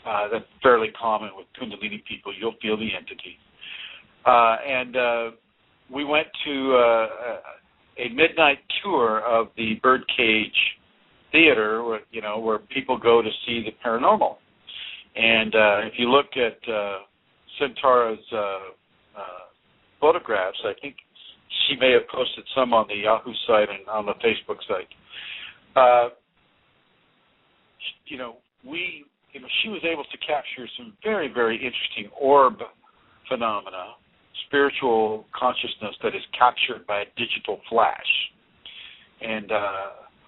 That's fairly common with Kundalini people. You'll feel the entity. And we went to a midnight tour of the Birdcage Theater, where people go to see the paranormal. And if you look at Santara's photographs, I think she may have posted some on the Yahoo site and on the Facebook site. She was able to capture some very, very interesting orb phenomena, spiritual consciousness that is captured by a digital flash, and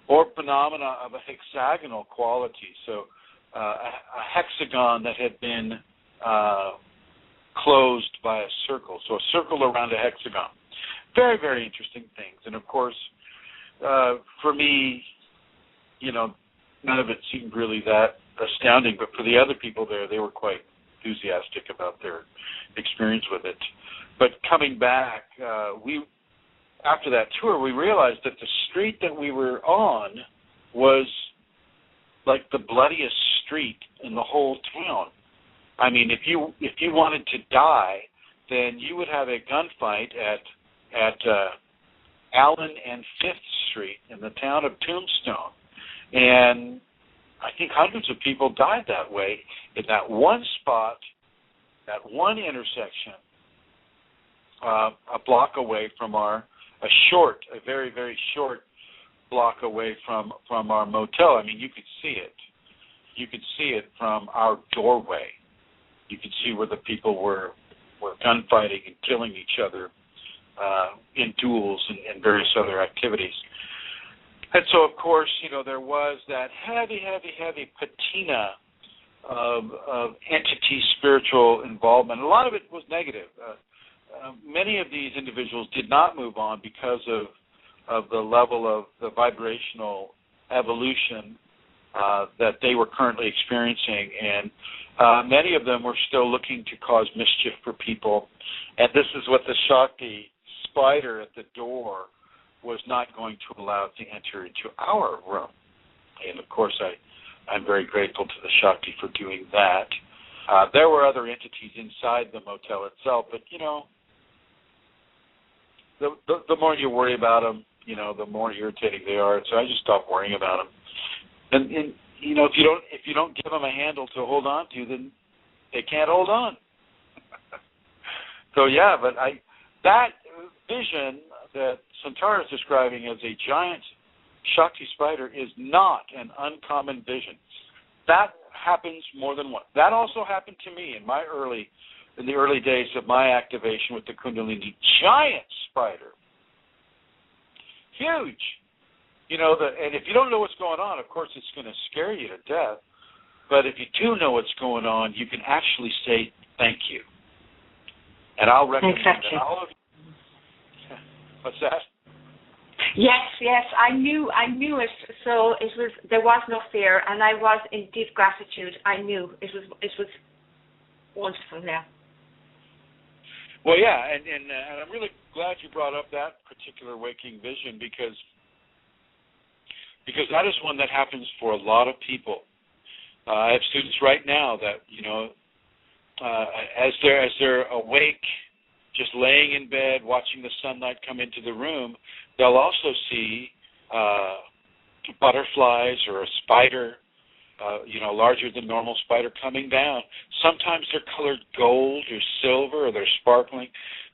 orb phenomena of a hexagonal quality. So a hexagon that had been closed by a circle, so a circle around a hexagon. Very, very interesting things. And of course, for me, none of it seemed really that astounding, but for the other people there, they were quite enthusiastic about their experience with it. But coming back, after that tour, we realized that the street that we were on was like the bloodiest street in the whole town. I mean, if you wanted to die, then you would have a gunfight at Allen and 5th Street in the town of Tombstone. And I think hundreds of people died that way in that one spot, that one intersection, a block away from a very, very short block away from our motel. I mean, you could see it. You could see it from our doorway. You could see where the people were gunfighting and killing each other in duels and various other activities. And so, of course, there was that heavy, heavy, heavy patina of entity spiritual involvement. A lot of it was negative. Many of these individuals did not move on because of the level of the vibrational evolution that they were currently experiencing. And many of them were still looking to cause mischief for people. And this is what the Shakti spider at the door was not going to allow to enter into our room. And, of course, I'm very grateful to the Shakti for doing that. There were other entities inside the motel itself, but, the more you worry about them, the more irritating they are. So I just stopped worrying about them. And if you don't give them a handle to hold on to, then they can't hold on. So, yeah, but that vision that Santara is describing as a giant Shakti spider is not an uncommon vision. That happens more than once. That also happened to me in the early days of my activation with the Kundalini. Giant spider. Huge. And if you don't know what's going on, of course it's going to scare you to death. But if you do know what's going on, you can actually say thank you. And I'll recommend that all of you. What's that? Yes, I knew it. So there was no fear, and I was in deep gratitude. I knew it was wonderful. Yeah. Well, yeah, and I'm really glad you brought up that particular waking vision because that is one that happens for a lot of people. I have students right now that as they're awake, just laying in bed, watching the sunlight come into the room, they'll also see butterflies or a spider, larger than normal spider coming down. Sometimes they're colored gold or silver or they're sparkling.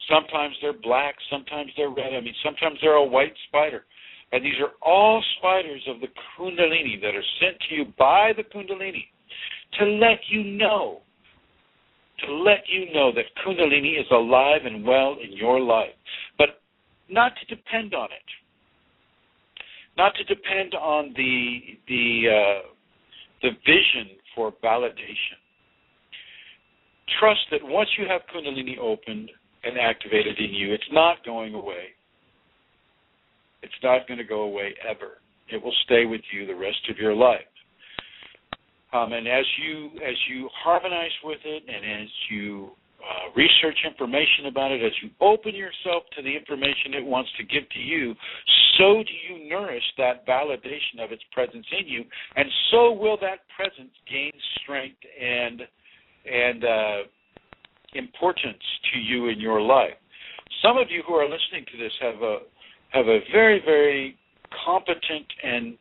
Sometimes they're black. Sometimes they're red. I mean, sometimes they're a white spider. And these are all spiders of the Kundalini that are sent to you by the Kundalini to let you know that Kundalini is alive and well in your life, but not to depend on it, not to depend on the vision for validation. Trust that once you have Kundalini opened and activated in you, it's not going away. It's not going to go away ever. It will stay with you the rest of your life. And as you harmonize with it, and as you research information about it, as you open yourself to the information it wants to give to you, so do you nourish that validation of its presence in you, and so will that presence gain strength and importance to you in your life. Some of you who are listening to this have a very, very competent and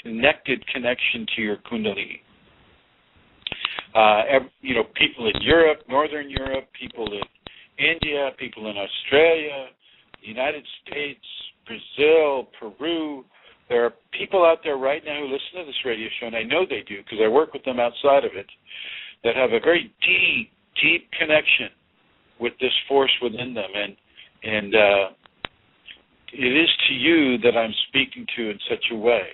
connected connection to your Kundalini. People in Europe, Northern Europe, people in India, people in Australia, the United States, Brazil, Peru. There are people out there right now who listen to this radio show, and I know they do because I work with them outside of it, that have a very deep, deep connection with this force within them. And it is to you that I'm speaking to in such a way.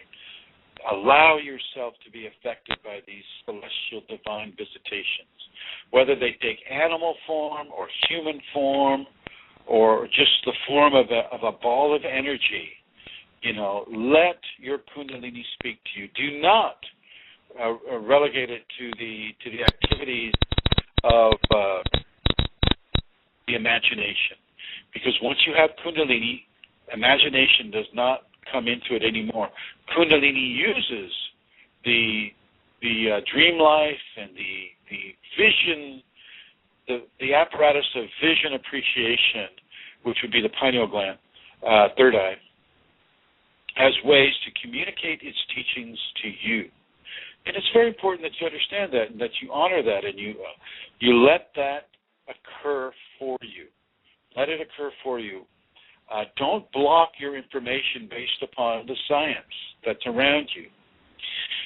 Allow yourself to be affected by these celestial divine visitations, whether they take animal form or human form or just the form of a ball of energy. Let your Kundalini speak to you. Do not relegate it to the activities of the imagination, because once you have Kundalini, imagination does not come into it anymore. Kundalini uses the dream life and the vision, the apparatus of vision appreciation, which would be the pineal gland, third eye, as ways to communicate its teachings to you. And it's very important that you understand that and that you honor that and you let that occur for you. Let it occur for you. Don't block your information based upon the science that's around you,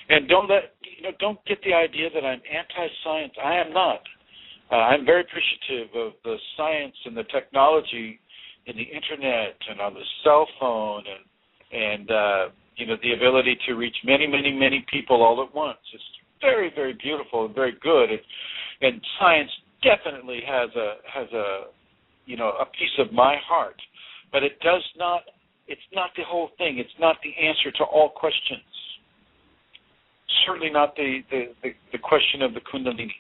and don't get the idea that I'm anti-science. I am not. I'm very appreciative of the science and the technology in the internet and on the cell phone and the ability to reach many, many, many people all at once. It's very, very beautiful and very good, and science definitely has a piece of my heart. But it does not, it's not the whole thing. It's not the answer to all questions. Certainly not the question of the Kundalini.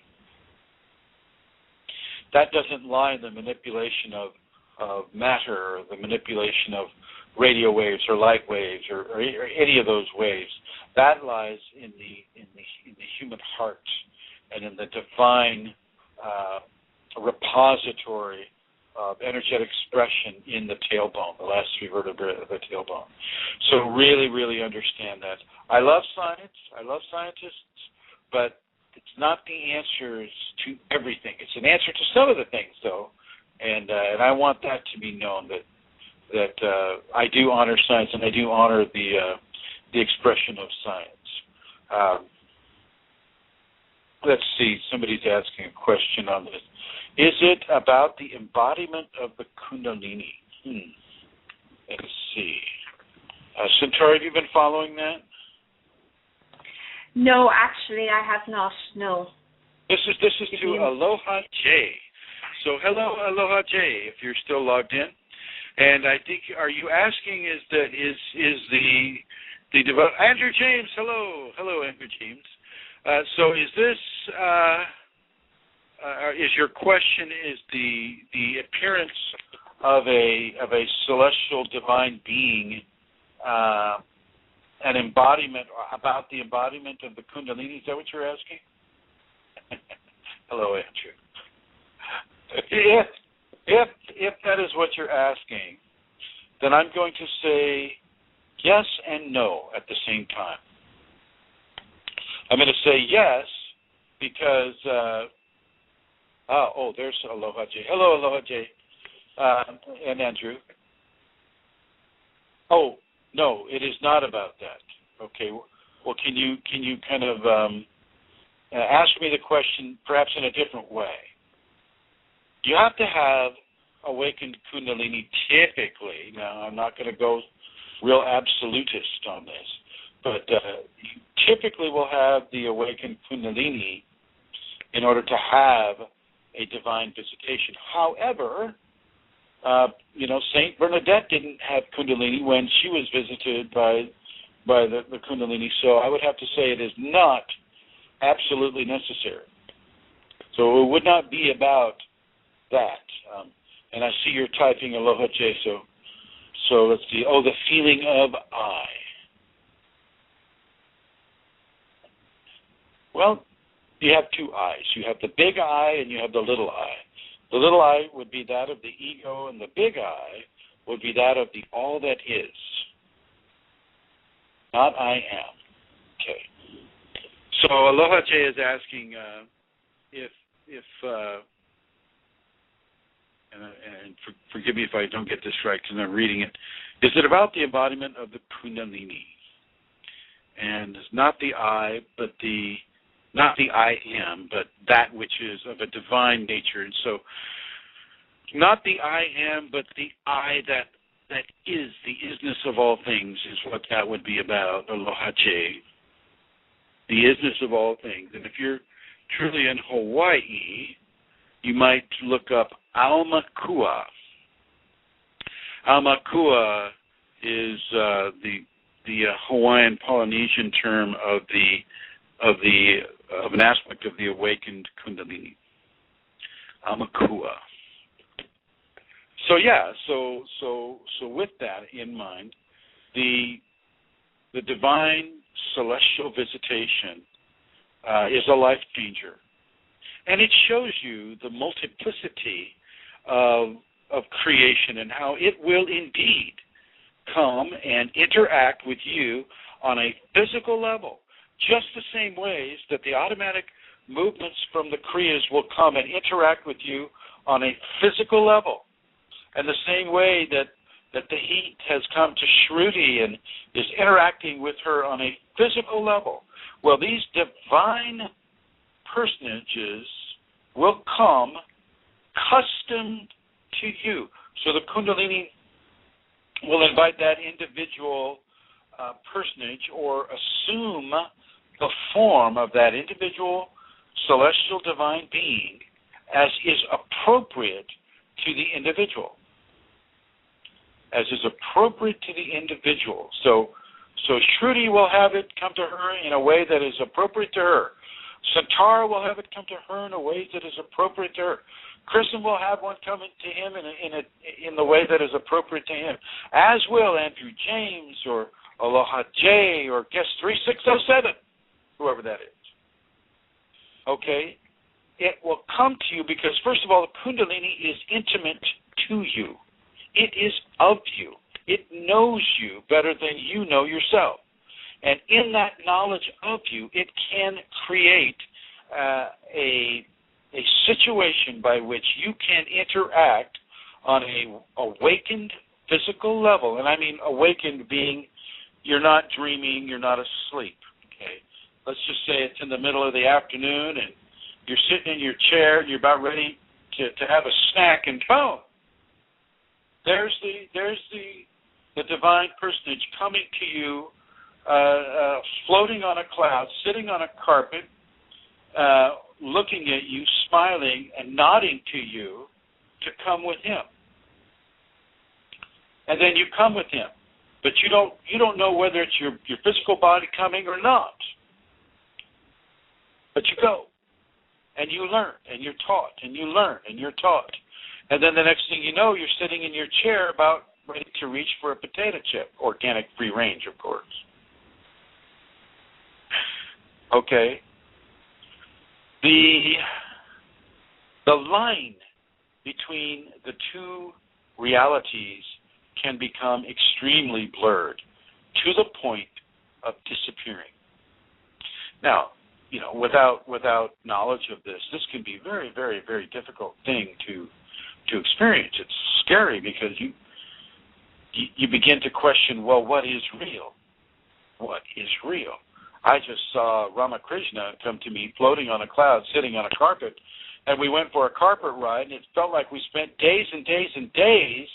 That doesn't lie in the manipulation of matter or the manipulation of radio waves or light waves or any of those waves. That lies in the human heart and in the divine repository of energetic expression in the tailbone, the last three vertebrae of the tailbone. So really, really understand that. I love science. I love scientists, but it's not the answers to everything. It's an answer to some of the things, though, and I want that to be known that I do honor science and I do honor the expression of science. Let's see. Somebody's asking a question on this. Is it about the embodiment of the Kundalini? Let's see. Centaur, have you been following that? No, actually, I have not. No. This is to Aloha J. So hello, Aloha J, if you're still logged in. And I think, are you asking is the Andrew James? Hello, Andrew James. So is this? Is your question is the appearance of a celestial divine being an embodiment, about the embodiment of the Kundalini? Is that what you're asking? Hello, Andrew. If that is what you're asking, then I'm going to say yes and no at the same time. I'm going to say yes because there's Aloha J. Hello, Aloha J. And Andrew. Oh, no, it is not about that. Okay. Well, can you kind of ask me the question perhaps in a different way? You have to have awakened Kundalini typically. Now, I'm not going to go real absolutist on this, but you typically will have the awakened Kundalini in order to have a divine visitation. However, Saint Bernadette didn't have Kundalini when she was visited by the Kundalini, so I would have to say it is not absolutely necessary. So it would not be about that. And I see you're typing Aloha J, so let's see. Oh, the feeling of I. Well, you have two I's. You have the big I and you have the little I. The little I would be that of the ego, and the big I would be that of the all that is. Not I am. Okay. So Aloha J is asking if forgive me if I don't get this right because I'm reading it. Is it about the embodiment of the Kundalini? And it's not the I, not the I am, but that which is of a divine nature. And so, not the I am, but the I that is, the isness of all things is what that would be about, Aloha J. The isness of all things. And if you're truly in Hawaii, you might look up Aumakua. Aumakua is the Hawaiian Polynesian term of an aspect of the awakened Kundalini. Aumakua. So yeah, so with that in mind, the divine celestial visitation is a life changer, and it shows you the multiplicity of creation and how it will indeed come and interact with you on a physical level, just the same ways that the automatic movements from the Kriyas will come and interact with you on a physical level. And the same way that the heat has come to Shruti and is interacting with her on a physical level. Well, these divine personages will come custom to you. So the Kundalini will invite that individual personage or assume the form of that individual celestial divine being as is appropriate to the individual. As is appropriate to the individual. So Shruti will have it come to her in a way that is appropriate to her. Satara will have it come to her in a way that is appropriate to her. Kristen will have one come to him in the way that is appropriate to him. As will Andrew James or Aloha J or Guest 3607, whoever that is. Okay? It will come to you because, first of all, the Kundalini is intimate to you. It is of you. It knows you better than you know yourself. And in that knowledge of you, it can create a situation by which you can interact on a awakened physical level. And I mean awakened being you're not dreaming, you're not asleep. Okay, let's just say it's in the middle of the afternoon and you're sitting in your chair and you're about ready to have a snack and boom. There's the divine personage coming to you, floating on a cloud, sitting on a carpet, looking at you, smiling, and nodding to you to come with him. And then you come with him, but you don't know whether it's your physical body coming or not. But you go, and you learn, and you're taught, and you learn, and you're taught. And then the next thing you know, you're sitting in your chair about ready to reach for a potato chip, organic free range, of course. Okay. The line between the two realities can become extremely blurred to the point of disappearing. Now, without knowledge of this can be a very, very, very difficult thing to experience. It's scary because you begin to question, well, what is real? What is real? I just saw Ramakrishna come to me floating on a cloud, sitting on a carpet, and we went for a carpet ride, and it felt like we spent days and days and days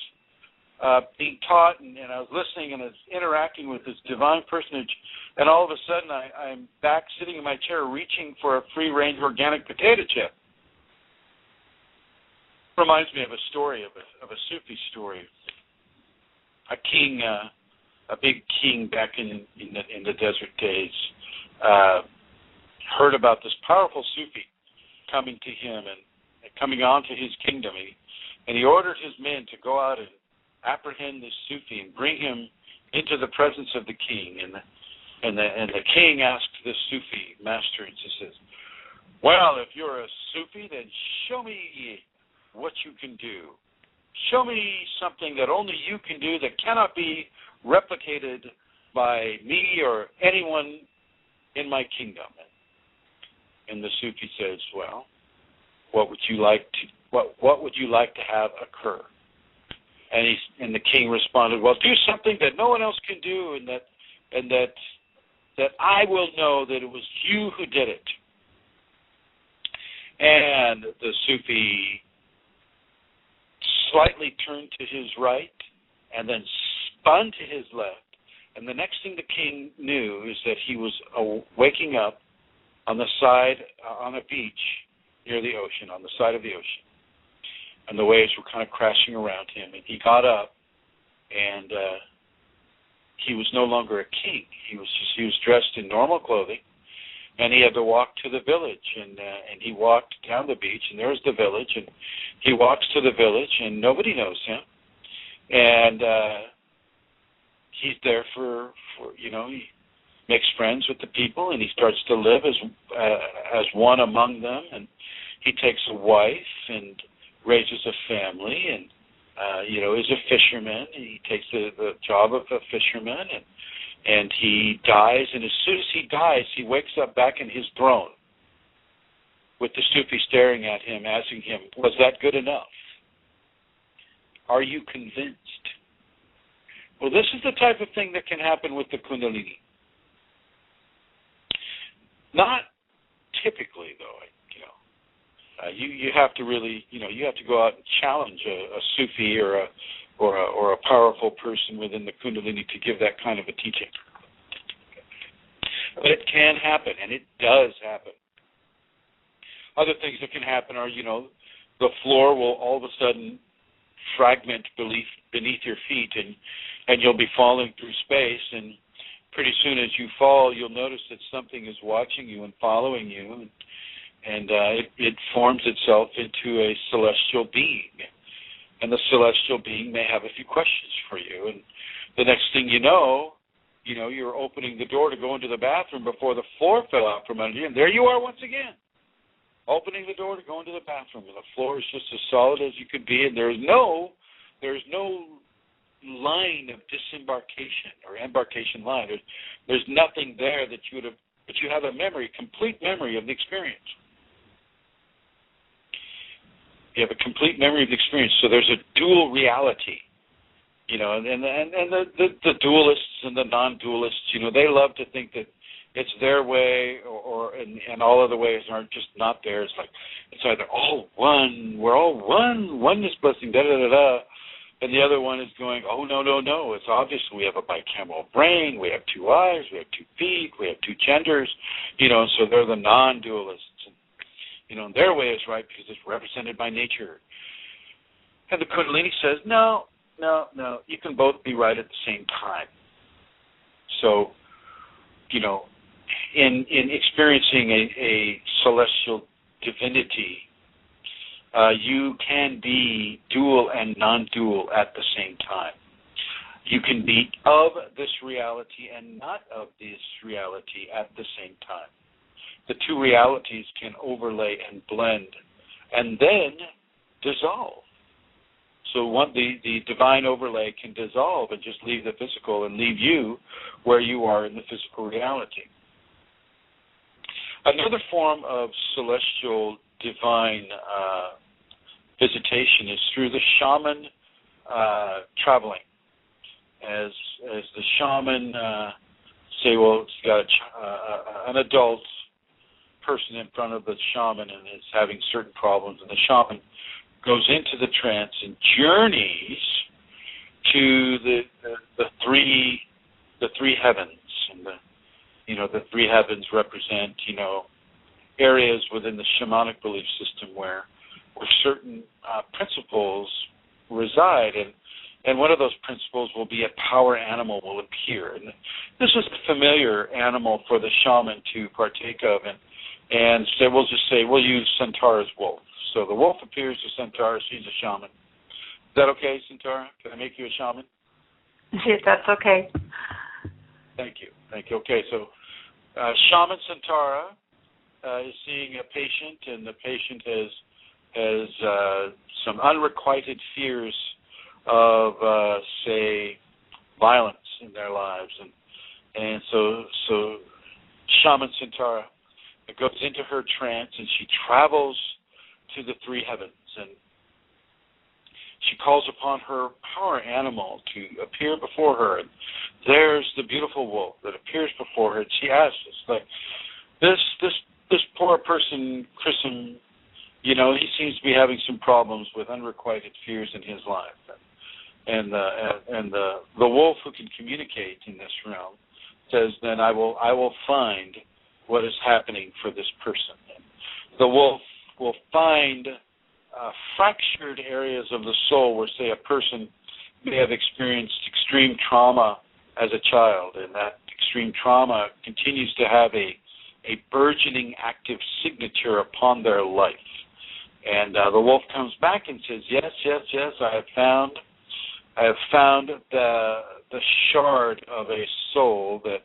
being taught, and I was listening and I was interacting with this divine personage, and all of a sudden I'm back sitting in my chair reaching for a free-range organic potato chip. Reminds me of a story, of a Sufi story. A king, a big king back in the desert days, heard about this powerful Sufi coming to him coming on to his kingdom. And he ordered his men to go out and apprehend this Sufi and bring him into the presence of the king. And the king asked the Sufi master, and he says, well, if you're a Sufi, then show me what you can do. Show me something that only you can do that cannot be replicated by me or anyone in my kingdom. And the Sufi says, well, what would you like to have occur? And the king responded, well, do something that no one else can do, and that I will know that it was you who did it. And the Sufi slightly turned to his right and then spun to his left. And the next thing the king knew is that he was waking up on the side, on a beach near the ocean, on the side of the ocean. And the waves were kind of crashing around him. And he got up, and he was no longer a king. He was dressed in normal clothing. And he had to walk to the village, and he walked down the beach, and there's the village, and he walks to the village, and nobody knows him, and he's there for he makes friends with the people, and he starts to live as one among them, and he takes a wife and raises a family, and is a fisherman. He takes the job of a fisherman, and he dies, and as soon as he dies, he wakes up back in his throne with the Sufi staring at him, asking him, was that good enough? Are you convinced? Well, this is the type of thing that can happen with the Kundalini. Not typically, though. You have to really, you have to go out and challenge a Sufi or a powerful person within the Kundalini to give that kind of a teaching. But it can happen, and it does happen. Other things that can happen are, the floor will all of a sudden fragment beneath your feet, and you'll be falling through space, and pretty soon as you fall, you'll notice that something is watching you and following you, and it forms itself into a celestial being. And the celestial being may have a few questions for you. And the next thing you know, you're opening the door to go into the bathroom before the floor fell out from under you. And there you are once again, opening the door to go into the bathroom. And the floor is just as solid as you could be. And there's no line of disembarkation or embarkation line. There's nothing there that but you have a memory, complete memory of the experience. You have a complete memory of the experience. So there's a dual reality, and the dualists and the non-dualists, they love to think that it's their way and all other ways aren't just not there. It's like it's either all one, we're all one, oneness blessing, da-da-da-da, and the other one is going, oh, no, it's obvious we have a bicameral brain, we have two eyes, we have 2 feet, we have 2 genders, and so they're the non-dualists. And their way is right because it's represented by nature. And the Kundalini says, no, you can both be right at the same time. So, in experiencing a celestial divinity, you can be dual and non-dual at the same time. You can be of this reality and not of this reality at the same time. The 2 realities can overlay and blend and then dissolve. So the divine overlay can dissolve and just leave the physical and leave you where you are in the physical reality. Another form of celestial divine visitation is through the shaman traveling. As the shaman say, well, it's got an adult person in front of the shaman and is having certain problems, and the shaman goes into the trance and journeys to the three heavens, and the 3 heavens represent areas within the shamanic belief system where certain principles reside, and one of those principles will be a power animal will appear, and this is a familiar animal for the shaman to partake of, and so we'll use Centaurus wolf. So the wolf appears to Centaura. She's a shaman. Is that okay, Centaura? Can I make you a shaman? Yes, that's okay. Thank you. Okay, so Shaman Centaura is seeing a patient, and the patient has some unrequited fears of, say, violence in their lives, and so Shaman Centaura goes into her trance, and she travels to the three heavens, and she calls upon her power animal to appear before her. And there's the beautiful wolf that appears before her, and she asks us, like, this poor person, Chrism, he seems to be having some problems with unrequited fears in his life. And the wolf who can communicate in this realm says, then I will find what is happening for this person. The wolf will find fractured areas of the soul where, say, a person may have experienced extreme trauma as a child, and that extreme trauma continues to have a burgeoning active signature upon their life. And the wolf comes back and says, yes, I have found the shard of a soul that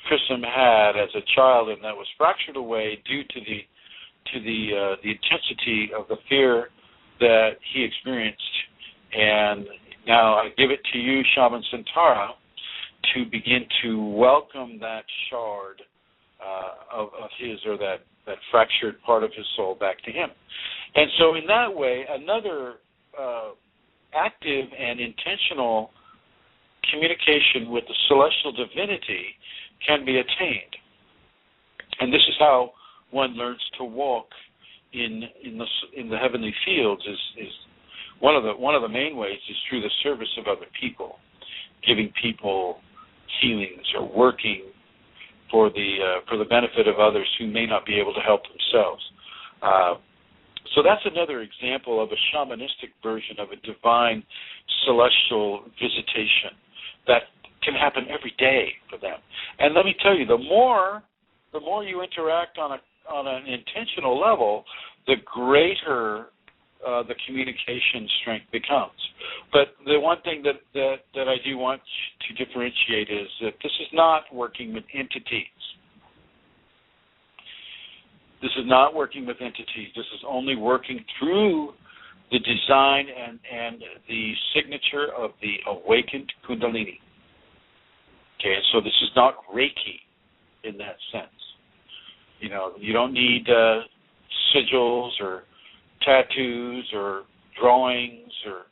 Chrism had as a child, and that was fractured away due to the intensity of the fear that he experienced. And now I give it to you, Shaman Centaura, to begin to welcome that shard of his, or that fractured part of his soul, back to him. And so in that way, another active and intentional communication with the celestial divinity can be attained. And this is how one learns to walk in the heavenly fields. Is one of the main ways is through the service of other people, giving people healings or working for the benefit of others who may not be able to help themselves. So that's another example of a shamanistic version of a divine celestial visitation that can happen every day for them. And let me tell you, the more you interact on an intentional level, the greater the communication strength becomes. But the one thing that I do want to differentiate is that this is not working with entities. This is not working with entities. This is only working through the design and the signature of the awakened Kundalini. Okay, so this is not Reiki in that sense. You don't need sigils or tattoos or drawings or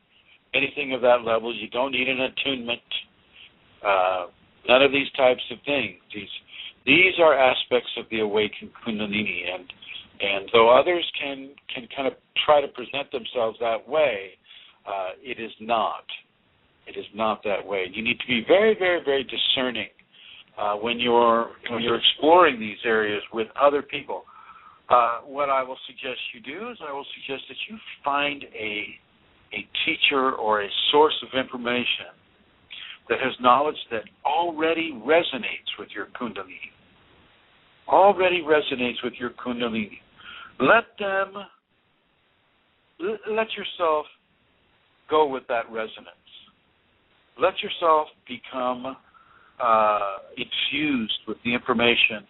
anything of that level. You don't need an attunement. None of these types of things. These are aspects of the awakened Kundalini, and though others can kind of try to present themselves that way, it is not. It is not that way. You need to be very, very, very discerning when you're exploring these areas with other people. What I will suggest you do is I will suggest that you find a teacher or a source of information that has knowledge that already resonates with your Kundalini. Already resonates with your Kundalini. Let yourself go with that resonance. Let yourself become infused with the information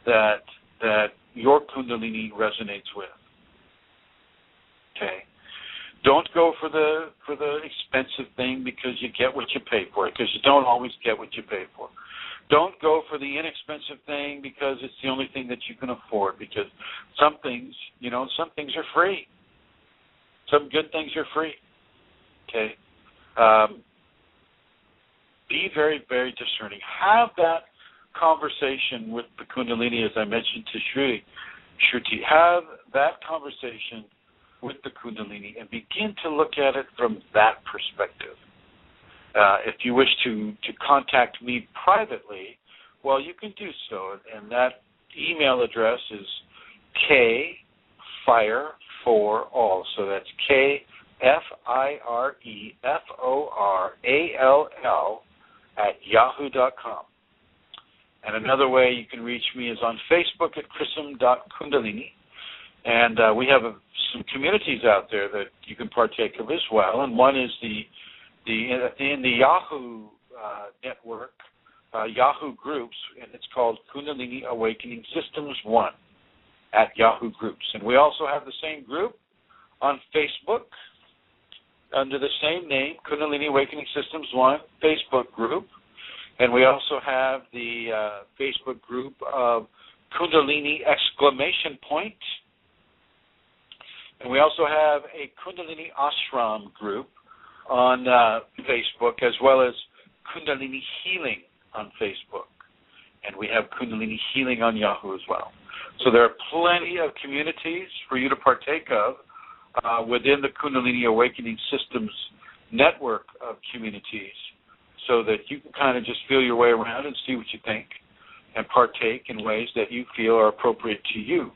that your Kundalini resonates with. Okay. Don't go for the expensive thing because you get what you pay for, because you don't always get what you pay for. Don't go for the inexpensive thing because it's the only thing that you can afford, because some things are free. Some good things are free. Okay. Be very, very discerning. Have that conversation with the Kundalini, as I mentioned to Shruti. Have that conversation with the Kundalini and begin to look at it from that perspective. If you wish to contact me privately, well, you can do so. And that email address is kfireforall. So that's KFIREFORALL @yahoo.com. And another way you can reach me is on Facebook at Chrism.Kundalini. And we have some communities out there that you can partake of as well. And one is in the Yahoo network, Yahoo Groups, and it's called Kundalini Awakening Systems 1 at Yahoo Groups. And we also have the same group on Facebook under the same name, Kundalini Awakening Systems 1 Facebook group. And we also have the Facebook group of Kundalini ! And we also have a Kundalini Ashram group on Facebook, as well as Kundalini Healing on Facebook. And we have Kundalini Healing on Yahoo as well. So there are plenty of communities for you to partake of within the Kundalini Awakening Systems network of communities, so that you can kind of just feel your way around and see what you think and partake in ways that you feel are appropriate to you.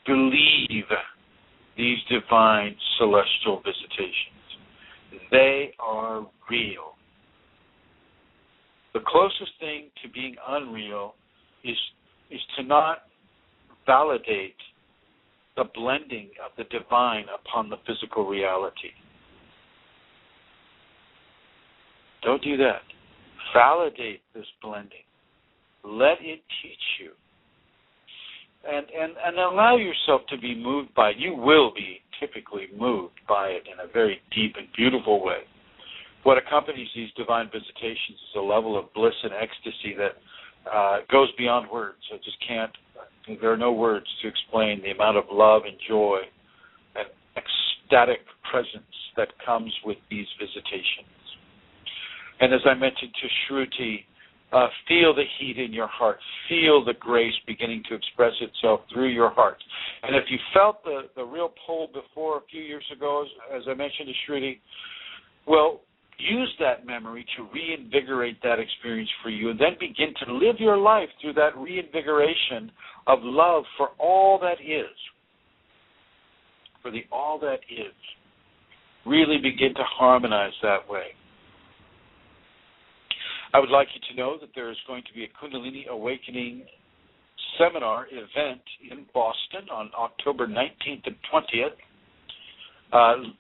Believe these divine celestial visitations. They are real. The closest thing to being unreal is to not validate the blending of the divine upon the physical reality. Don't do that. Validate this blending. Let it teach you. And allow yourself to be moved by it. You will be typically moved by it in a very deep and beautiful way. What accompanies these divine visitations is a level of bliss and ecstasy that goes beyond words. I just can't. There are no words to explain the amount of love and joy and ecstatic presence that comes with these visitations. And as I mentioned to Shruti, feel the heat in your heart. Feel the grace beginning to express itself through your heart. And if you felt the real pull before a few years ago, as I mentioned to Shruti, well, use that memory to reinvigorate that experience for you, and then begin to live your life through that reinvigoration of love for all that is. For the all that is. Really begin to harmonize that way. I would like you to know that there is going to be a Kundalini Awakening seminar event in Boston on October 19th and 20th.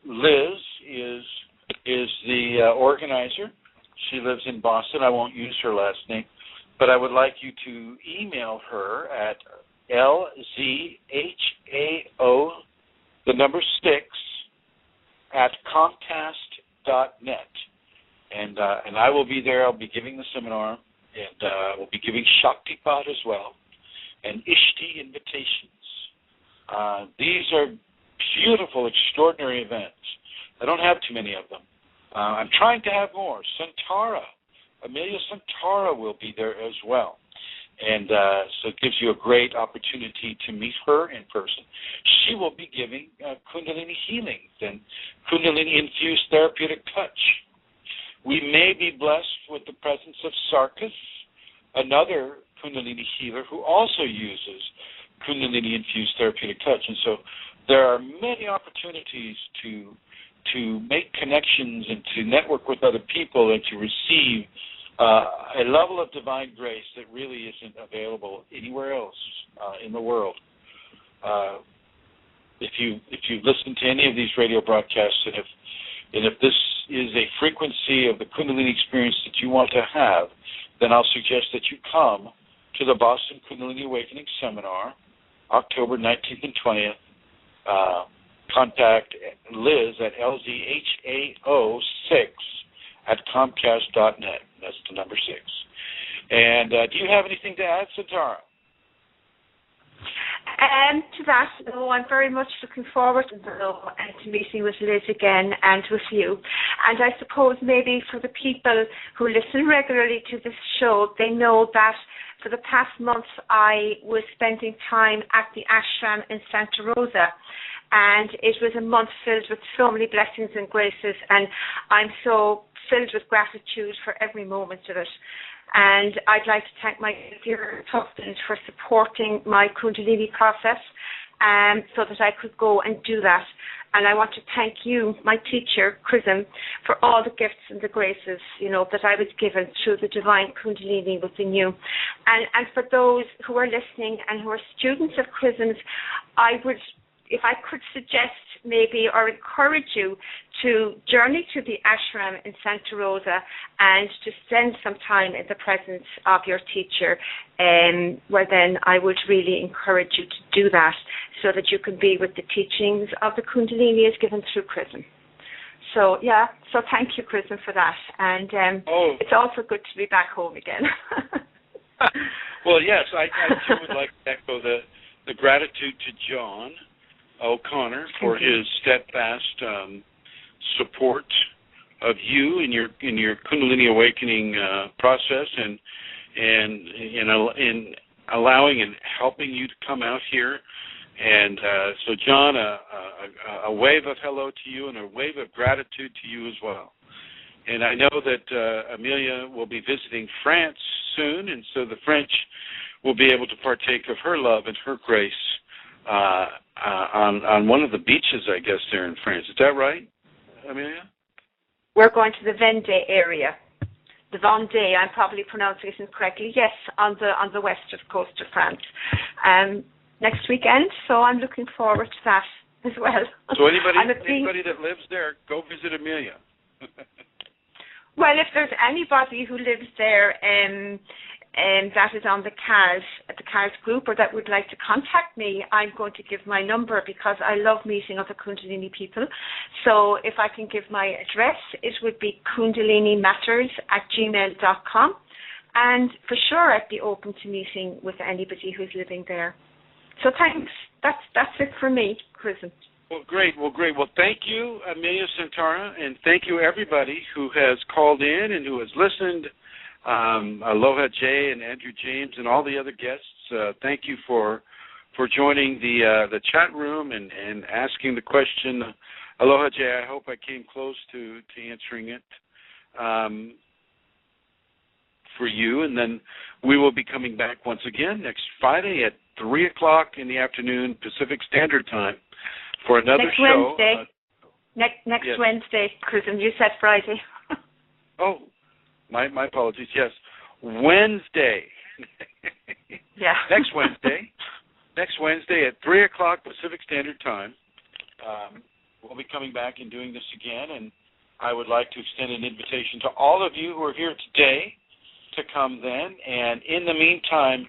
Liz is the organizer. She lives in Boston. I won't use her last name, but I would like you to email her at LZHAO, the number 6, at Comcast.net. And I will be there. I'll be giving the seminar, and we'll be giving Shaktipat as well, and Ishti invitations. These are beautiful, extraordinary events. I don't have too many of them. I'm trying to have more. Amelia Santara will be there as well. And so it gives you a great opportunity to meet her in person. She will be giving Kundalini healings and Kundalini-infused therapeutic touch. We may be blessed with the presence of Sarkis, another Kundalini healer who also uses Kundalini-infused therapeutic touch. And so there are many opportunities to make connections and to network with other people and to receive a level of divine grace that really isn't available anywhere else in the world. If you listen to any of these radio broadcasts, and if this is a frequency of the Kundalini experience that you want to have, then I'll suggest that you come to the Boston Kundalini Awakening Seminar, October 19th and 20th. Contact Liz at LZHAO6 at Comcast.net. That's the number 6. And do you have anything to add, Santara? To that, I'm very much looking forward to meeting with Liz again and with you. And I suppose maybe for the people who listen regularly to this show, they know that for the past month I was spending time at the ashram in Santa Rosa. And it was a month filled with so many blessings and graces, and I'm so filled with gratitude for every moment of it. And I'd like to thank my dear husband for supporting my Kundalini process so that I could go and do that. And I want to thank you, my teacher, Chrism, for all the gifts and the graces, that I was given through the divine Kundalini within you. And for those who are listening and who are students of Chrism's, I would, if I could suggest maybe or encourage you to journey to the ashram in Santa Rosa and to spend some time in the presence of your teacher, where then I would really encourage you to do that so that you can be with the teachings of the Kundalini as given through Chrism. So thank you, Chrism, for that. And it's also good to be back home again. Well, yes, I too would like to echo the gratitude to John O'Connor for his steadfast support of you in your Kundalini awakening process, and in allowing and helping you to come out here. And so, John, a wave of hello to you and a wave of gratitude to you as well. And I know that Amelia will be visiting France soon, and so the French will be able to partake of her love and her grace on one of the beaches, I guess, there in France. Is that right, Amelia? We're going to the Vendée area. The Vendée, I'm probably pronouncing it incorrectly. Yes, on the western coast of France. Next weekend, so I'm looking forward to that as well. So anybody that lives there, go visit Amelia. Well, if there's anybody who lives there that is on the CAS group, or that would like to contact me, I'm going to give my number because I love meeting other Kundalini people. So if I can give my address, it would be kundalinimatters@gmail.com. And for sure, I'd be open to meeting with anybody who's living there. So thanks. That's it for me, Chrism. Well, great. Well, thank you, Amelia Santara, and thank you, everybody who has called in and who has listened. Aloha Jay and Andrew James and all the other guests. Thank you for joining the chat room and asking the question. Aloha Jay, I hope I came close to answering it for you. And then we will be coming back once again next Friday at 3 o'clock in the afternoon Pacific Standard Time for another show. Wednesday. Next Wednesday, Chrism. You said Friday. Oh, my apologies. Yes, Wednesday. Yeah. Next Wednesday at 3 o'clock Pacific Standard Time. We'll be coming back and doing this again, and I would like to extend an invitation to all of you who are here today to come then. And in the meantime,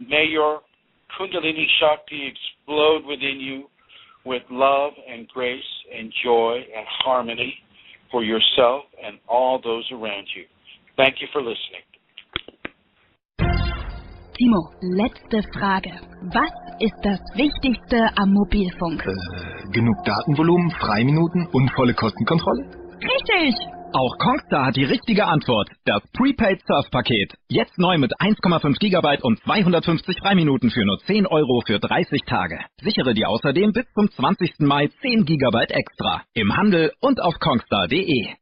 may your Kundalini Shakti explode within you with love and grace and joy and harmony for yourself and all those around you. Thank you for listening. Timo, letzte Frage. Was ist das Wichtigste am Mobilfunk? Genug Datenvolumen, Freiminuten und volle Kostenkontrolle? Richtig! Auch Kongstar hat die richtige Antwort. Das Prepaid Surf-Paket. Jetzt neu mit 1,5 GB und 250 Freiminuten für nur 10 € für 30 Tage. Sichere dir außerdem bis zum 20. Mai 10 GB extra. Im Handel und auf kongstar.de.